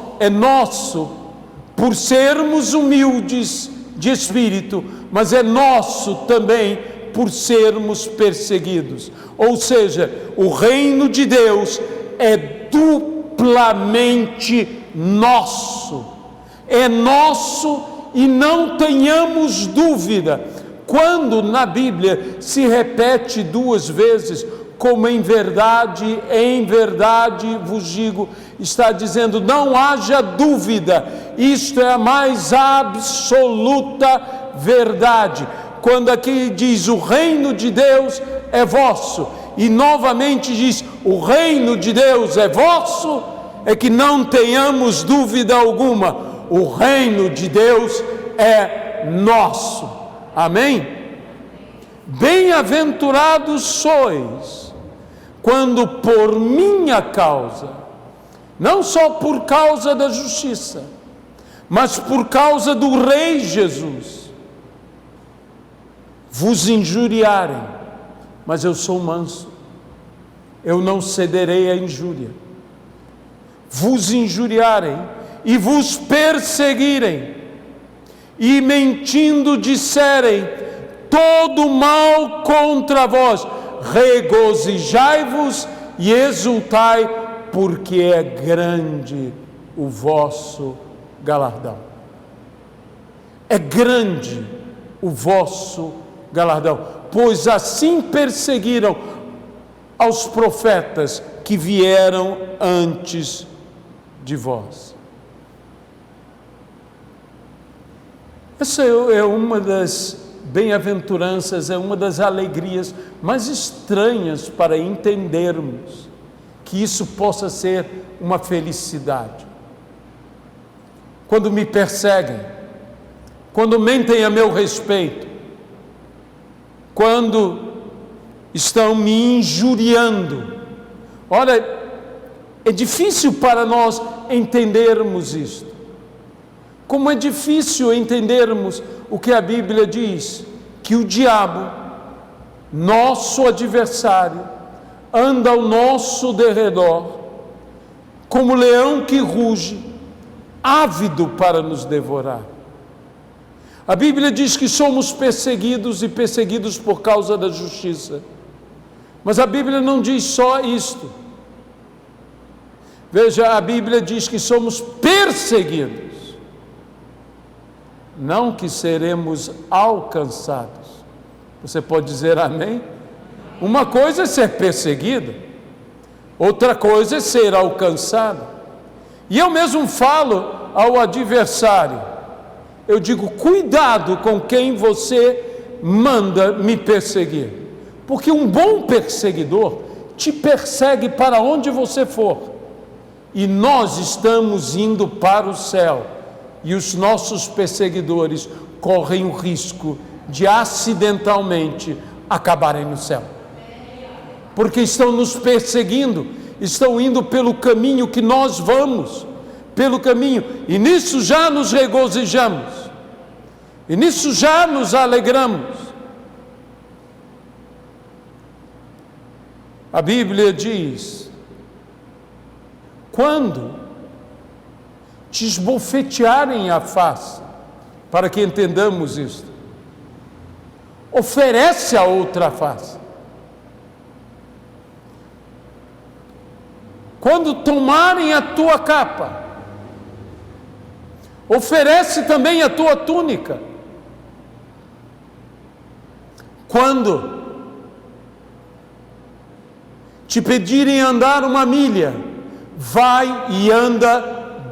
por sermos humildes de espírito, mas é nosso também por sermos perseguidos. Ou seja, o reino de Deus é duplamente nosso. É nosso, e não tenhamos dúvida, quando na Bíblia se repete 2 vezes, como em verdade vos digo, está dizendo, não haja dúvida, isto é a mais absoluta verdade. Quando aqui diz o reino de Deus é vosso, e novamente diz o reino de Deus é vosso, é que não tenhamos dúvida alguma, o reino de Deus é nosso. Amém? Bem-aventurados sois, quando por minha causa, não só por causa da justiça, mas por causa do Rei Jesus, vos injuriarem. Mas eu sou manso, eu não cederei à injúria. Vos injuriarem e vos perseguirem, e mentindo disserem todo mal contra vós, regozijai-vos e exultai, porque é grande o vosso galardão. É grande o vosso galardão, pois assim perseguiram aos profetas que vieram antes de vós. Essa é uma das bem-aventuranças, é uma das alegrias mais estranhas para entendermos que isso possa ser uma felicidade. Quando me perseguem, quando mentem a meu respeito, quando estão me injuriando. Olha, é difícil para nós entendermos isto. Como é difícil entendermos o que a Bíblia diz, que o diabo, nosso adversário, anda ao nosso derredor, como leão que ruge, ávido para nos devorar. A Bíblia diz que somos perseguidos e perseguidos por causa da justiça. Mas a Bíblia não diz só isto. Veja, a Bíblia diz que somos perseguidos, não que seremos alcançados. Você pode dizer amém? Uma coisa é ser perseguido, outra coisa é ser alcançado. E eu mesmo falo ao adversário, eu digo, cuidado com quem você manda me perseguir, porque um bom perseguidor te persegue para onde você for, e nós estamos indo para o céu, e os nossos perseguidores correm o risco de acidentalmente acabarem no céu, porque estão nos perseguindo, estão indo pelo caminho que nós vamos, pelo caminho, e nisso já nos regozijamos, e nisso já nos alegramos. A Bíblia diz, quando te esbofetearem a face, para que entendamos isto, oferece a outra face. Quando tomarem a tua capa, oferece também a tua túnica. Quando te pedirem andar uma milha, vai e anda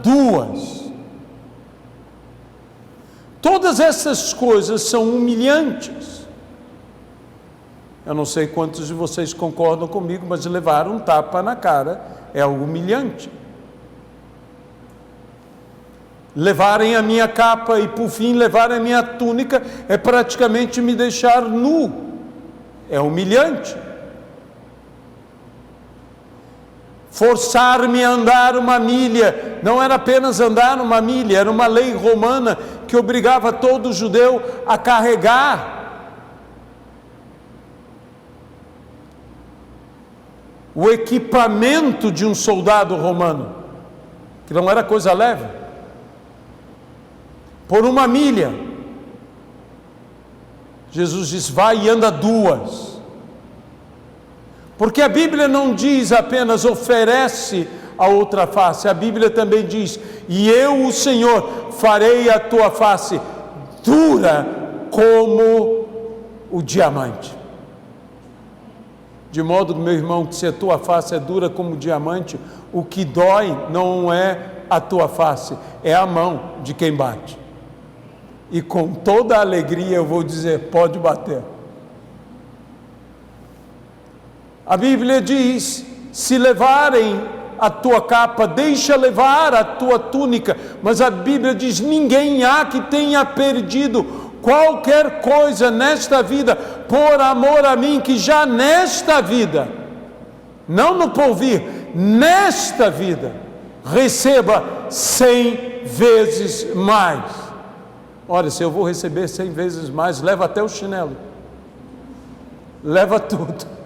2. Todas essas coisas são humilhantes. Eu não sei quantos de vocês concordam comigo, mas levar um tapa na cara é algo humilhante. Levarem a minha capa e, por fim, levarem a minha túnica é praticamente me deixar nu. É humilhante. Forçar-me a andar uma milha, não era apenas andar uma milha, era uma lei romana que obrigava todo judeu a carregar o equipamento de um soldado romano, que não era coisa leve, por uma milha. Jesus diz, vai e anda 2. Porque a Bíblia não diz apenas oferece a outra face, a Bíblia também diz, e eu, o Senhor, farei a tua face dura como o diamante. De modo, meu irmão, que se a tua face é dura como o diamante, o que dói não é a tua face, é a mão de quem bate. E com toda a alegria eu vou dizer, pode bater. A Bíblia diz, se levarem a tua capa, deixa levar a tua túnica, mas a Bíblia diz, ninguém há que tenha perdido qualquer coisa nesta vida, por amor a mim, que já nesta vida, não no porvir, nesta vida, receba 100 vezes mais. Olha, se eu vou receber 100 vezes mais, leva até o chinelo, leva tudo.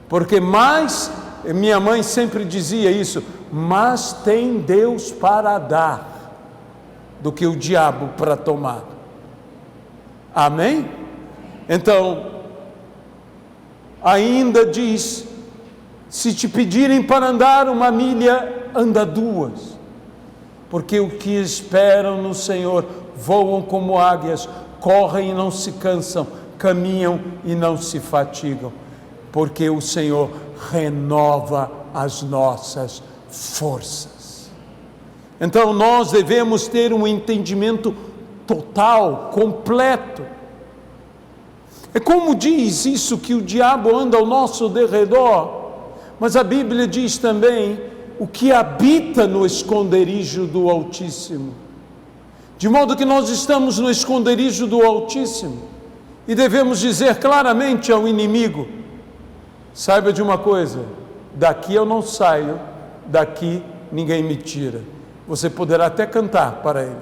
Porque mais, minha mãe sempre dizia isso, mas tem Deus para dar do que o diabo para tomar. Amém? Então, ainda diz, se te pedirem para andar uma milha, anda 2. Porque o que esperam no Senhor voam como águias, correm e não se cansam, caminham e não se fatigam. Porque o Senhor renova as nossas forças. Então nós devemos ter um entendimento total, completo, É como diz isso que o diabo anda ao nosso derredor, mas a Bíblia diz também o que habita no esconderijo do Altíssimo. De modo que nós estamos no esconderijo do Altíssimo e devemos dizer claramente ao inimigo: saiba de uma coisa, daqui eu não saio, daqui ninguém me tira. Você poderá até cantar para ele,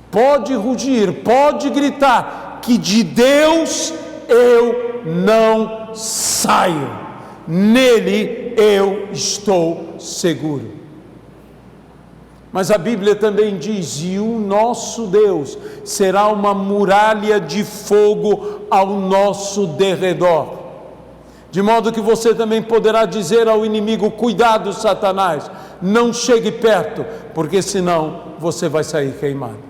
pode rugir, pode gritar, que de Deus eu não saio, nele eu estou seguro. Mas a Bíblia também diz: e o nosso Deus será uma muralha de fogo ao nosso derredor. De modo que você também poderá dizer ao inimigo: cuidado, Satanás, não chegue perto, porque senão você vai sair queimado.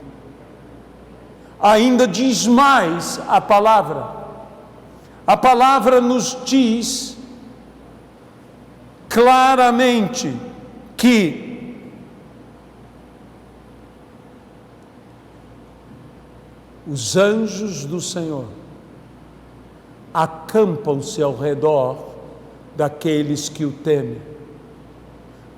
Ainda diz mais a palavra nos diz claramente que os anjos do Senhor acampam-se ao redor daqueles que o temem,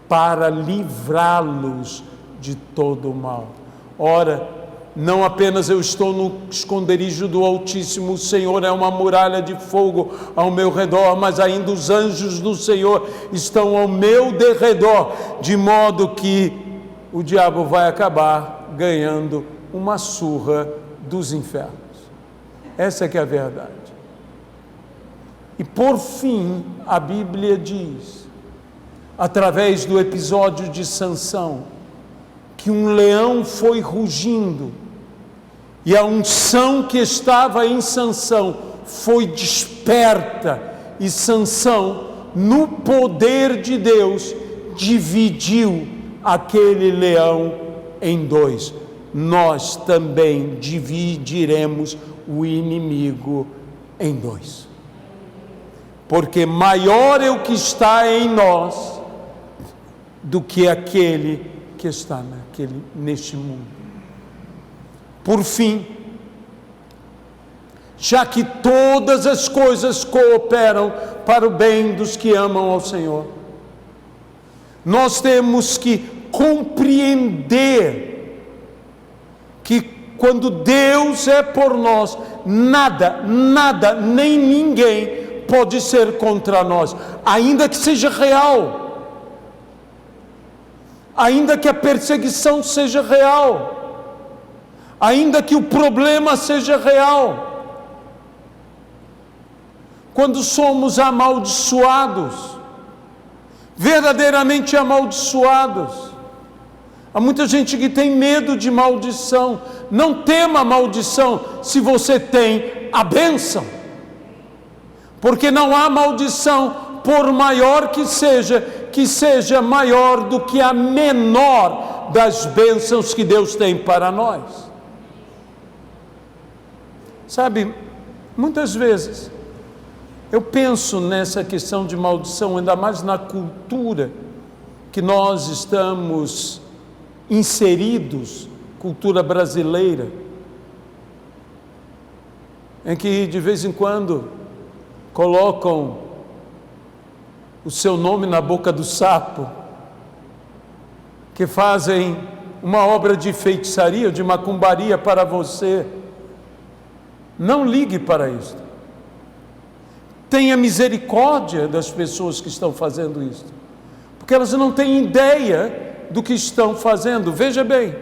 para livrá-los de todo o mal. Ora, não apenas eu estou no esconderijo do Altíssimo, o Senhor é uma muralha de fogo ao meu redor, mas ainda os anjos do Senhor estão ao meu derredor, de modo que o diabo vai acabar ganhando uma surra dos infernos. Essa é que é a verdade. E por fim, a Bíblia diz, através do episódio de Sansão, que um leão foi rugindo, e a unção que estava em Sansão foi desperta, e Sansão, no poder de Deus, dividiu aquele leão em dois. Nós também dividiremos o inimigo em dois, porque maior é o que está em nós do que aquele que está neste mundo. Por fim, já que todas as coisas cooperam para o bem dos que amam ao Senhor, nós temos que compreender que quando Deus é por nós, nada, nem ninguém pode ser contra nós, ainda que seja real, ainda que a perseguição seja real, ainda que o problema seja real. Quando somos amaldiçoados, verdadeiramente amaldiçoados, há muita gente que tem medo de maldição. Não tema a maldição se você tem a bênção, porque não há maldição, por maior que seja maior do que a menor das bênçãos que Deus tem para nós. Sabe, muitas vezes eu penso nessa questão de maldição, ainda mais na cultura que nós estamos inseridos, cultura brasileira, em que de vez em quando colocam o seu nome na boca do sapo, que fazem uma obra de feitiçaria, de macumbaria para você. Não ligue para isso. Tenha misericórdia das pessoas que estão fazendo isso, porque elas não têm ideia do que estão fazendo. Veja bem,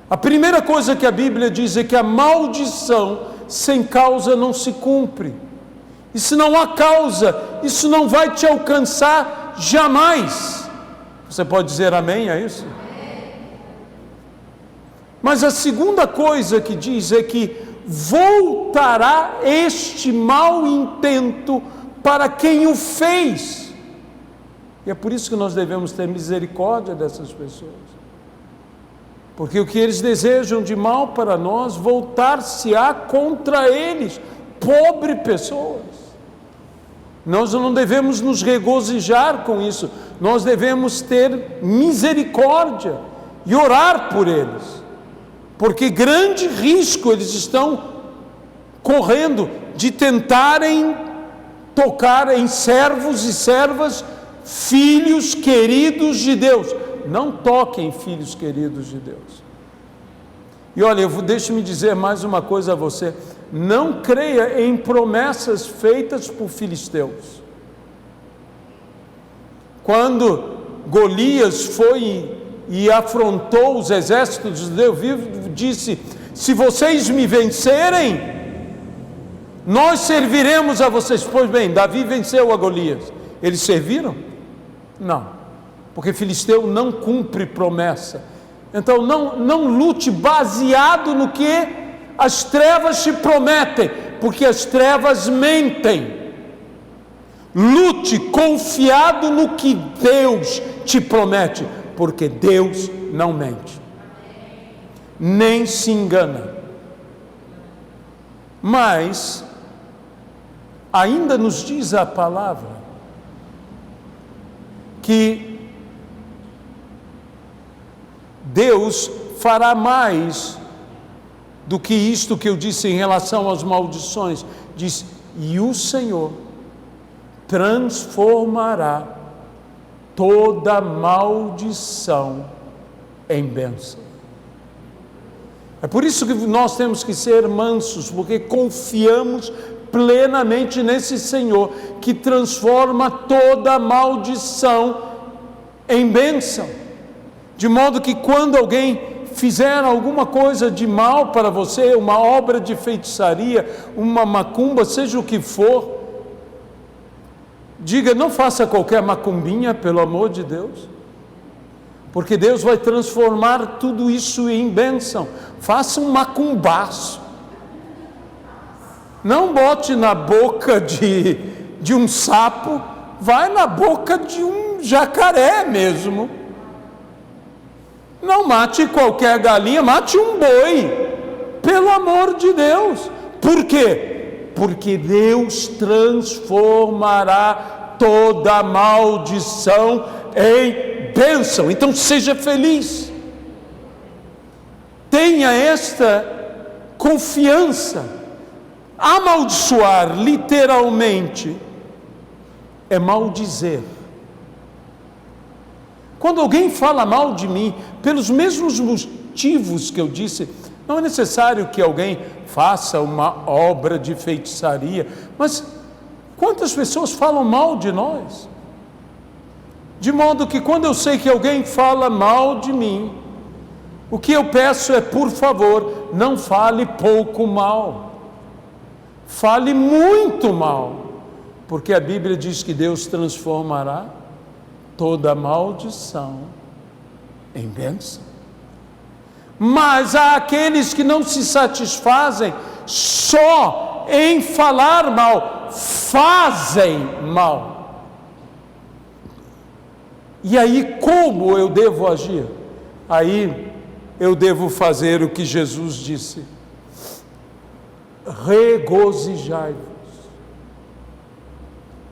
a primeira coisa que a Bíblia diz é que a maldição sem causa não se cumpre. E se não há causa, isso não vai te alcançar jamais. Você pode dizer amém a isso? Mas a segunda coisa que diz é que voltará este mau intento para quem o fez. E é por isso que nós devemos ter misericórdia dessas pessoas, porque o que eles desejam de mal para nós, voltar-se-á contra eles. Pobre pessoas. Nós não devemos nos regozijar com isso, nós devemos ter misericórdia e orar por eles, porque grande risco eles estão correndo de tentarem tocar em servos e servas, filhos queridos de Deus. Não toquem, filhos queridos de Deus. E olha, deixe-me dizer mais uma coisa a você: não creia em promessas feitas por filisteus. Quando Golias foi e afrontou os exércitos de Deus, disse: se vocês me vencerem, nós serviremos a vocês. Pois bem, Davi venceu a Golias. Eles serviram? Não, porque filisteu não cumpre promessa. Então não lute baseado no que as trevas te prometem, porque as trevas mentem. Lute confiado no que Deus te promete, porque Deus não mente, nem se engana. Mas ainda nos diz a palavra que Deus fará mais do que isto que eu disse em relação às maldições. Diz: e o Senhor transformará toda maldição em bênção. É por isso que nós temos que ser mansos, porque confiamos plenamente nesse Senhor que transforma toda maldição em bênção. De modo que quando alguém fizer alguma coisa de mal para você, uma obra de feitiçaria, uma macumba, seja o que for, diga: não faça qualquer macumbinha, pelo amor de Deus, porque Deus vai transformar tudo isso em bênção. Faça um macumbaço. Não bote na boca de um sapo, vai na boca de um jacaré mesmo. Não mate qualquer galinha, mate um boi, pelo amor de Deus. Por quê? Porque Deus transformará toda maldição em bênção. Então seja feliz, tenha esta confiança. Amaldiçoar, literalmente, é maldizer. Quando alguém fala mal de mim, pelos mesmos motivos que eu disse, não é necessário que alguém faça uma obra de feitiçaria, mas quantas pessoas falam mal de nós? De modo que quando eu sei que alguém fala mal de mim, o que eu peço é: por favor, não fale pouco mal, fale muito mal, porque a Bíblia diz que Deus transformará toda maldição em bênção. Mas há aqueles que não se satisfazem só em falar mal, fazem mal. E aí, como eu devo agir? Aí eu devo fazer o que Jesus disse: regozijai-vos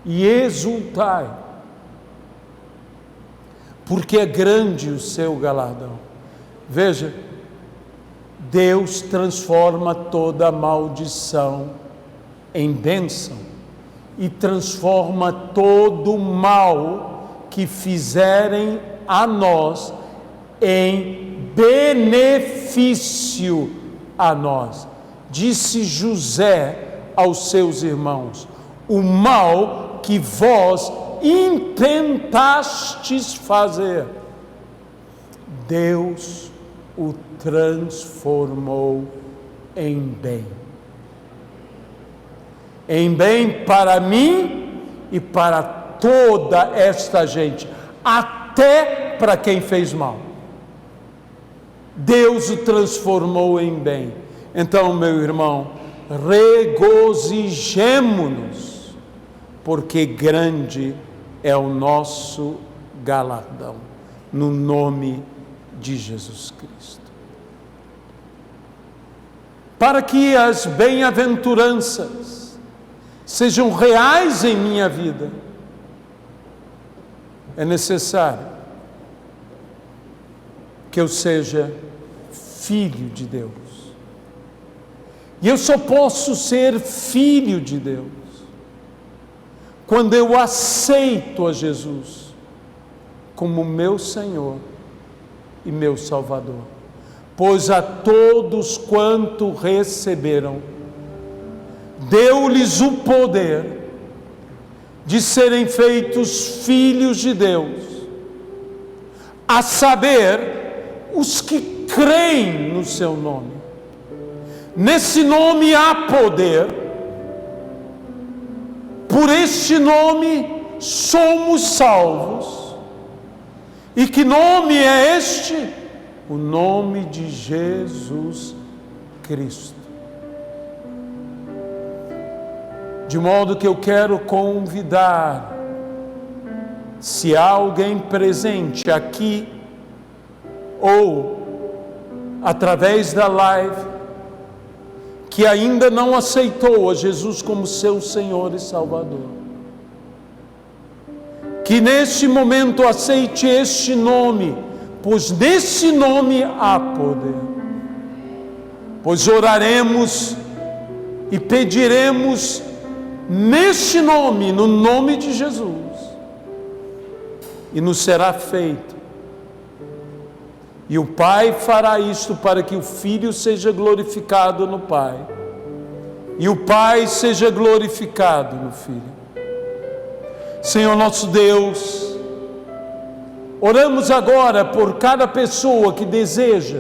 e exultai, porque é grande o seu galardão. Veja, Deus transforma toda maldição em bênção e transforma todo mal que fizerem a nós em benefício a nós. Disse José aos seus irmãos: o mal que vós intentastes fazer, Deus o transformou em bem. Em bem para mim e para toda esta gente, até para quem fez mal. Deus o transformou em bem. Então, meu irmão, regozijemo-nos, porque grande é o nosso galardão, no nome de Jesus Cristo. Para que as bem-aventuranças sejam reais em minha vida, é necessário que eu seja filho de Deus, E eu só posso ser filho de Deus quando eu aceito a Jesus como meu Senhor e meu Salvador. Pois a todos quanto receberam, deu-lhes o poder de serem feitos filhos de Deus, a saber, os que creem no seu nome. Nesse nome há poder, por este nome somos salvos. E que nome é este? O nome de Jesus Cristo. De modo que eu quero convidar, se há alguém presente aqui ou através da live, que ainda não aceitou a Jesus como seu Senhor e Salvador, que neste momento aceite este nome, pois nesse nome há poder. Pois oraremos e pediremos neste nome, no nome de Jesus, e nos será feito. E o Pai fará isto para que o Filho seja glorificado no Pai, e o Pai seja glorificado no Filho. Senhor nosso Deus, oramos agora por cada pessoa que deseja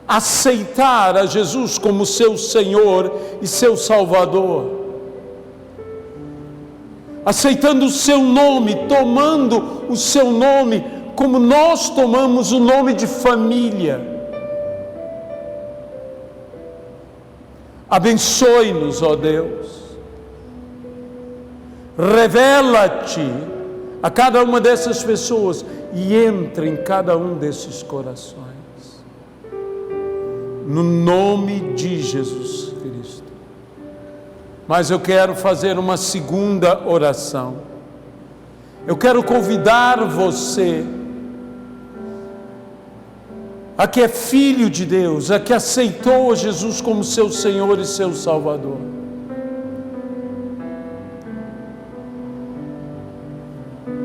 aceitar a Jesus como seu Senhor e seu Salvador, aceitando o seu nome, tomando o seu nome, como nós tomamos o nome de família. Abençoe-nos, ó Deus. Revela-te a cada uma dessas pessoas e entra em cada um desses corações. No nome de Jesus Cristo. Mas eu quero fazer uma segunda oração. Eu quero convidar você, a que é filho de Deus, a que aceitou Jesus como seu Senhor e seu Salvador,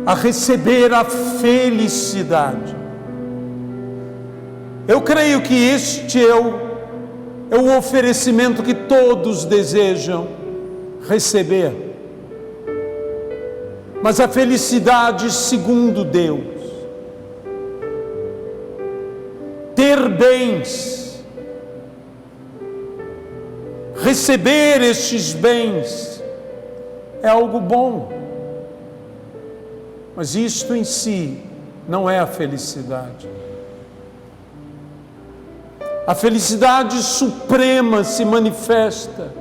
a receber a felicidade. Eu creio que este é o oferecimento que todos desejam receber. Mas a felicidade segundo Deus, ter bens, receber estes bens, é algo bom. Mas isto em si não é a felicidade. A felicidade suprema se manifesta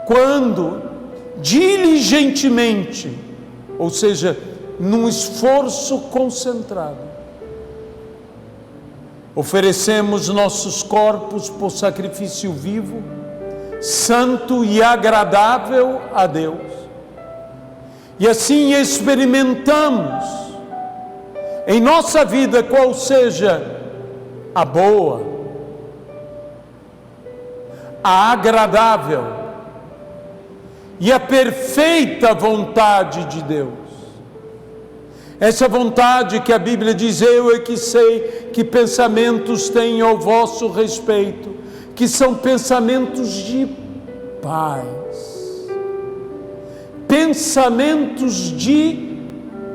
quando diligentemente, ou seja, num esforço concentrado, oferecemos nossos corpos por sacrifício vivo, santo e agradável a Deus. E assim experimentamos em nossa vida qual seja a boa, a agradável e a perfeita vontade de Deus. Essa vontade que a Bíblia diz: eu é que sei que pensamentos tenho ao vosso respeito, que são pensamentos de paz. Pensamentos de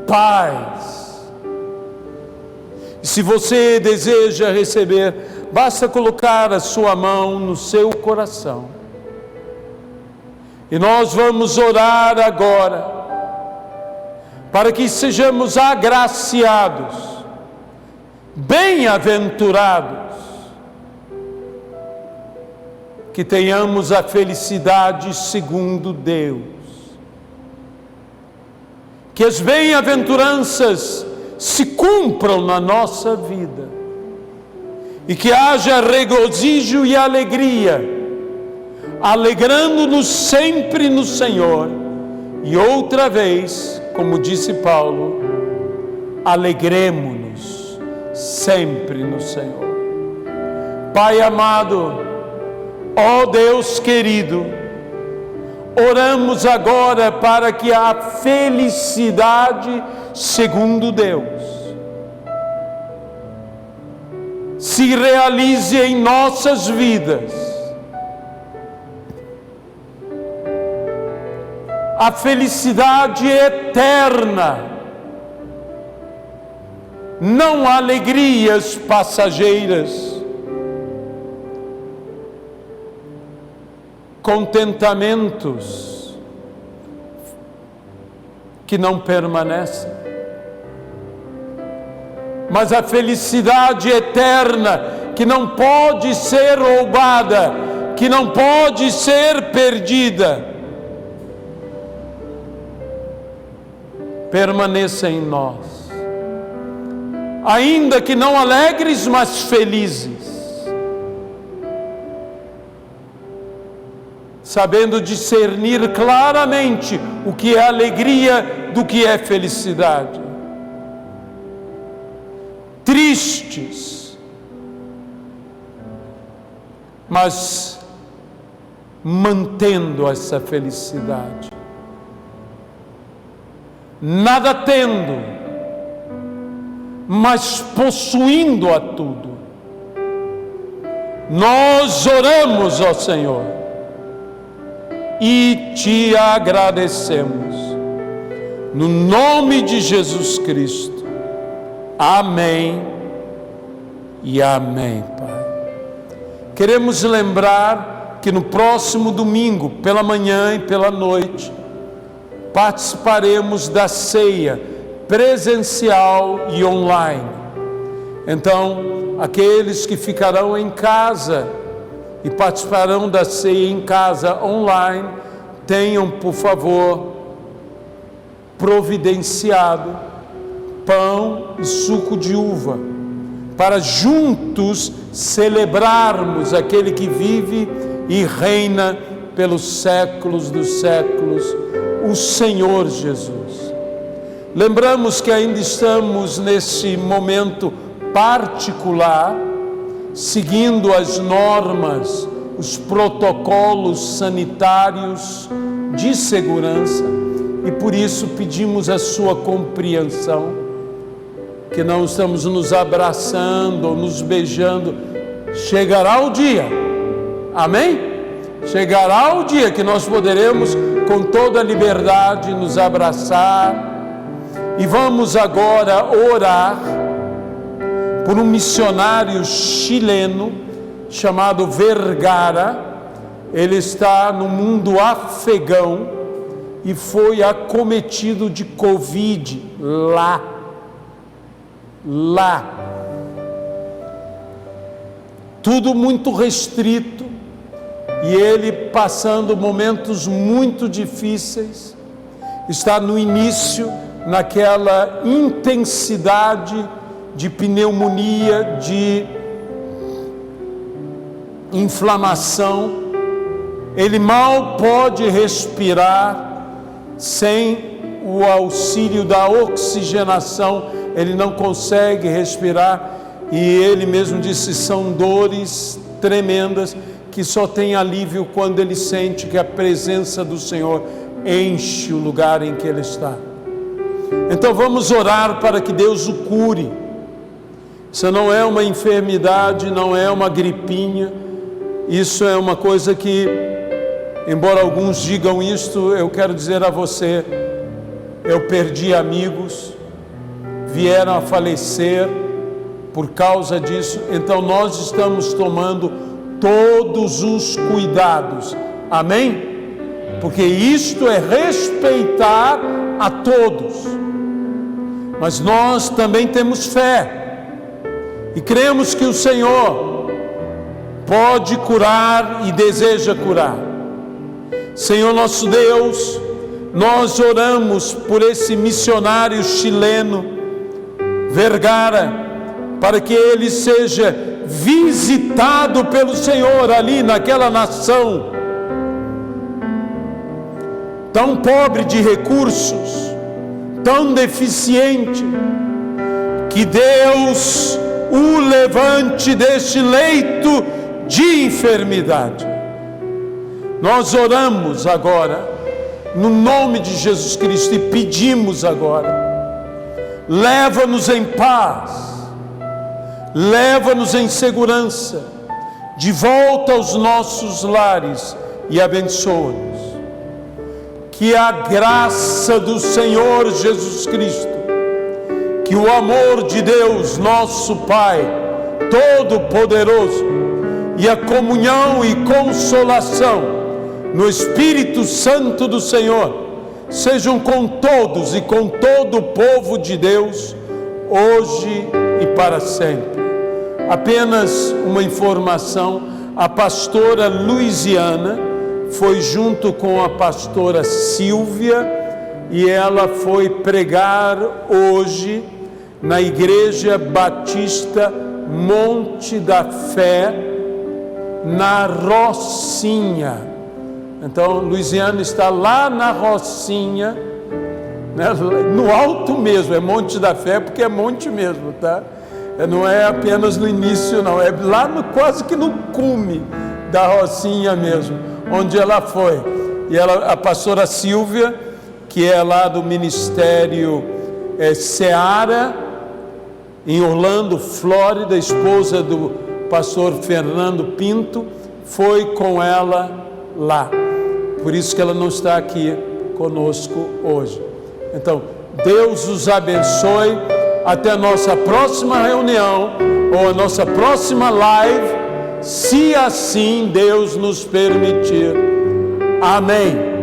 paz. E se você deseja receber, basta colocar a sua mão no seu coração. E nós vamos orar agora, para que sejamos agraciados, bem-aventurados, que tenhamos a felicidade segundo Deus, que as bem-aventuranças se cumpram na nossa vida, e que haja regozijo e alegria, alegrando-nos sempre no Senhor. E outra vez, como disse Paulo, alegremo-nos sempre no Senhor. Pai amado, Ó Deus querido, oramos agora para que a felicidade segundo Deus se realize em nossas vidas. A felicidade eterna, não alegrias passageiras, contentamentos que não permanecem, mas a felicidade eterna que não pode ser roubada, que não pode ser perdida, permaneça em nós, ainda que não alegres, mas felizes, sabendo discernir claramente o que é alegria do que é felicidade. Tristes, mas mantendo essa felicidade. Nada tendo, mas possuindo a tudo. Nós oramos ao Senhor e te agradecemos, no nome de Jesus Cristo. Amém e amém, Pai. Queremos lembrar que no próximo domingo, pela manhã e pela noite, participaremos da ceia presencial e online. Então, aqueles que ficarão em casa e participarão da ceia em casa online, tenham, por favor, providenciado pão e suco de uva, para juntos celebrarmos aquele que vive e reina pelos séculos dos séculos, o Senhor Jesus. Lembramos que ainda estamos nesse momento particular, seguindo as normas, os protocolos sanitários de segurança, e por isso pedimos a sua compreensão, que não estamos nos abraçando ou nos beijando. Chegará o dia, amém? Chegará o dia que nós poderemos com toda a liberdade nos abraçar. E vamos agora orar por um missionário chileno chamado Vergara. Ele está no mundo afegão e foi acometido de Covid lá. Tudo muito restrito, e ele passando momentos muito difíceis, está no início, naquela intensidade de pneumonia, de inflamação. Ele mal pode respirar sem o auxílio da oxigenação, ele não consegue respirar, e ele mesmo disse, são dores tremendas, que só tem alívio quando ele sente que a presença do Senhor enche o lugar em que ele está. Então vamos orar para que Deus o cure. Isso não é uma enfermidade, não é uma gripinha, isso é uma coisa que, embora alguns digam isto, eu quero dizer a você, eu perdi amigos, vieram a falecer por causa disso. Então nós estamos tomando todos os cuidados, amém? Porque isto é respeitar a todos, mas nós também temos fé e cremos que o Senhor pode curar e deseja curar. Senhor nosso Deus, nós oramos por esse missionário chileno Vergara, para que ele seja visitado pelo Senhor ali naquela nação tão pobre de recursos, tão deficiente, que Deus o levante deste leito de enfermidade Nós oramos agora, no nome de Jesus Cristo, e pedimos agora: leva-nos em paz, leva-nos em segurança, de volta aos nossos lares e abençoa-nos. Que a graça do Senhor Jesus Cristo, que o amor de Deus, nosso Pai Todo-Poderoso, e a comunhão e consolação no Espírito Santo do Senhor, sejam com todos e com todo o povo de Deus, hoje e para sempre. Apenas uma informação: a pastora Luiziana foi junto com a pastora Silvia e ela foi pregar hoje na Igreja Batista Monte da Fé, na Rocinha. Então, Luiziana está lá na Rocinha, né, no alto mesmo, é Monte da Fé porque é monte mesmo, tá? Não é apenas no início, não, é lá no, quase que no cume da Rocinha mesmo, onde ela foi. E ela, a pastora Silvia, que é lá do Ministério Seara, em Orlando, Flórida, esposa do pastor Fernando Pinto, foi com ela lá. Por isso que ela não está aqui conosco hoje. Então, Deus os abençoe. Até a nossa próxima reunião, ou a nossa próxima live, se assim Deus nos permitir. Amém.